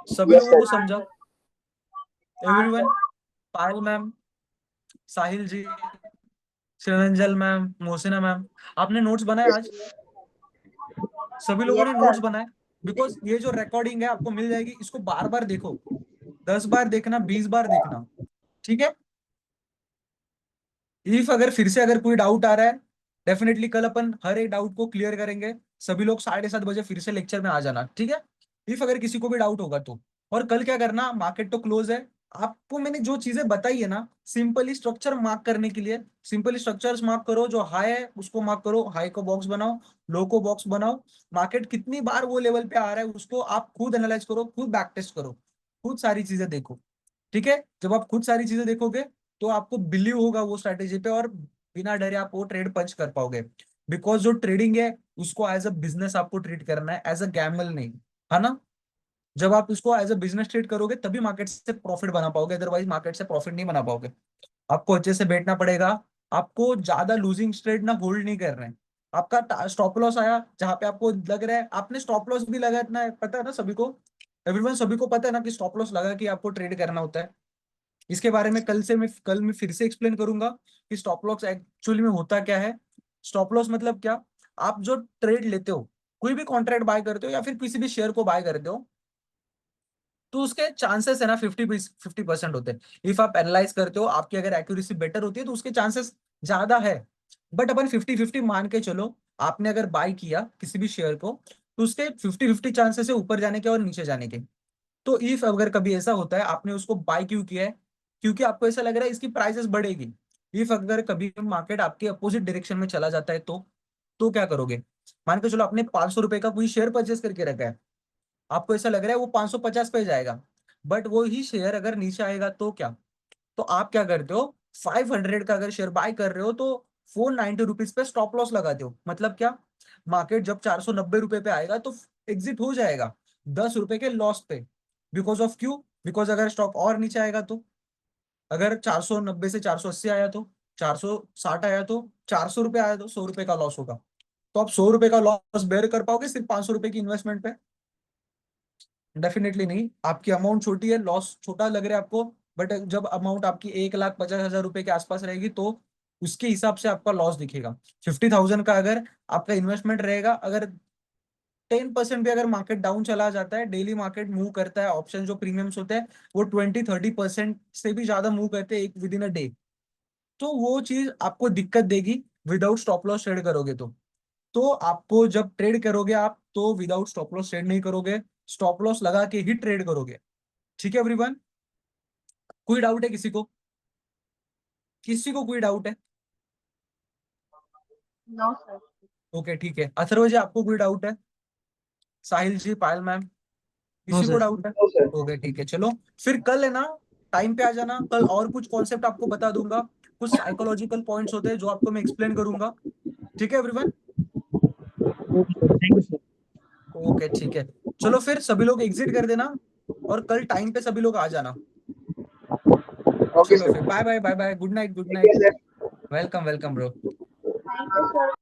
सभी यस लोगों सर। को समझा? हाँ एवरीवन, सर। पायल मैम, साहिल जी, श्रीरंजल मैम, मोहसिना मैम, आपने नोट्स बनाए आज? सभी लोगों ने यस नोट्स सर। बनाए? बिकॉज ये जो रिकॉर्डिंग है आपको मिल जाएगी, इसको बार बार देखो, 10 बार देखना, 20 बार देखना, ठीक है। इफ अगर फिर से अगर कोई डाउट आ रहा है, डेफिनेटली कल अपन हर एक डाउट को क्लियर करेंगे। सभी लोग 7:30 बजे फिर से लेक्चर में आ जाना, ठीक है। इफ अगर किसी को भी डाउट होगा तो, और कल क्या करना, मार्केट तो क्लोज है, आपको मैंने जो चीजें बताई है ना, सिंपली स्ट्रक्चर मार्क करने के लिए, सिंपली स्ट्रक्चर्स मार्क करो, जो हाई है उसको मार्क करो, हाई को बॉक्स बनाओ, लो को बॉक्स बनाओ, मार्केट कितनी बार वो लेवल पे आ रहा है उसको आप खुद एनालाइज करो, खुद बैक टेस्ट करो, खुद सारी चीजें देखो, ठीक है। जब आप खुद सारी चीजें देखोगे तो आपको बिलीव होगा वो स्ट्रैटेजी पे, और बिना डरे आप वो ट्रेड पंच कर पाओगे। बिकॉज जो ट्रेडिंग है उसको एज अ बिजनेस आपको ट्रीट करना है, एज अ गैमल नहीं, है ना। जब आप उसको एज अ बिजनेस ट्रीट करोगे तभी मार्केट से प्रॉफिट बना पाओगे, अदरवाइज मार्केट से प्रॉफिट नहीं बना पाओगे। आपको अच्छे से बैठना पड़ेगा। आपको ज्यादा लूजिंग ट्रेड ना होल्ड नहीं कर रहे हैं। आपका स्टॉप लॉस आया जहां पे आपको लग रहा है, आपने स्टॉप लॉस भी लगाना है, पता है ना सभी को, एवरीवन सभी को पता है ना कि स्टॉप लॉस लगा कि आपको ट्रेड करना होता है। इसके बारे में कल मैं फिर से एक्सप्लेन करूंगा कि स्टॉप लॉस एक्चुअली में होता क्या है। स्टॉप लॉस मतलब क्या, आप जो ट्रेड लेते हो, कोई भी कॉन्ट्रैक्ट बाय करते हो या फिर किसी भी शेयर को बाय करते हो, तो उसके चांसेस है ना 50% होते हैं। इफ आप एनालाइज करते हो, आपकी अगर एक्यूरेसी बेटर होती है तो उसके चांसेस ज्यादा है। बट अपन 50-50 मान के चलो, आपने अगर बाय किया किसी भी शेयर को, तो उसके 50-50 चांसेस है ऊपर जाने के और नीचे जाने के। तो इफ अगर कभी ऐसा होता है, आपने उसको बाय क्यों किया है, क्योंकि आपको ऐसा लग रहा है इसकी प्राइसेस बढ़ेगी। इफ अगर कभी मार्केट आपके अपोजिट डायरेक्शन में चला जाता है तो क्या करोगे। मान के चलो आपने 500 रुपए का कोई शेयर परचेस करके रखा है, आपको ऐसा लग रहा है वो 550 पे जाएगा, बट वो ही शेयर अगर नीचे आएगा तो क्या, तो आप क्या करते हो, 500 का अगर शेयर बाय कर रहे हो तो 490 रुपीज पे स्टॉप लॉस लगाते हो। मतलब क्या, मार्केट जब 490 रुपए पे आएगा तो एग्जिट हो जाएगा 10 रुपए के लॉस पे। बिकॉज ऑफ क्यों, बिकॉज अगर स्टॉक और नीचे आएगा तो, अगर 490 से 480 आया तो, 460 आया तो, 400 रुपए आया तो 100 रुपए का लॉस होगा। तो आप 100 रुपए का लॉस बेयर कर पाओगे सिर्फ 500 रुपए की इन्वेस्टमेंट पे? डेफिनेटली नहीं। आपकी अमाउंट छोटी है, लॉस छोटा लग रहा है आपको, बट जब अमाउंट आपकी 1,50,000 रुपए के आसपास रहेगी तो उसके हिसाब से आपका लॉस दिखेगा। 50,000 का अगर आपका इन्वेस्टमेंट रहेगा, अगर 10% भी अगर मार्केट डाउन चला जाता है, डेली मार्केट मूव करता है, ऑप्शन जो प्रीमियम्स होते हैं वो 20-30% से भी ज्यादा मूव करते हैं एक विद इन अ डे, तो वो चीज आपको दिक्कत देगी विदाउट स्टॉप लॉस ट्रेड करोगे तो आपको जब ट्रेड करोगे आप तो विदाउट स्टॉप लॉस ट्रेड नहीं करोगे, स्टॉप लॉस लगा के ही ट्रेड करोगे। ठीक है एवरीवन, कोई डाउट है किसी को, किसी को कोई डाउट है? No, sir. ओके ठीक है, अथर्व जी आपको कोई डाउट है? साहिल जी, पायल मैम, नो किसी को सर। डाउट है? ओके ठीक है, चलो फिर कल है ना, टाइम पे आ जाना, कल और कुछ कॉन्सेप्ट आपको बता दूंगा, कुछ साइकोलॉजिकल पॉइंट्स होते हैं जो आपको मैं एक्सप्लेन करूंगा। ठीक है everyone, okay sir, thank you sir. Okay ठीक है, चलो फिर सभी लोग एग्जिट कर देना और कल टाइम पे सभी लोग आ जाना। Okay, चलो sir. फिर bye bye bye bye, good night good Take night. care, sir. Welcome welcome bro. Thank you, sir.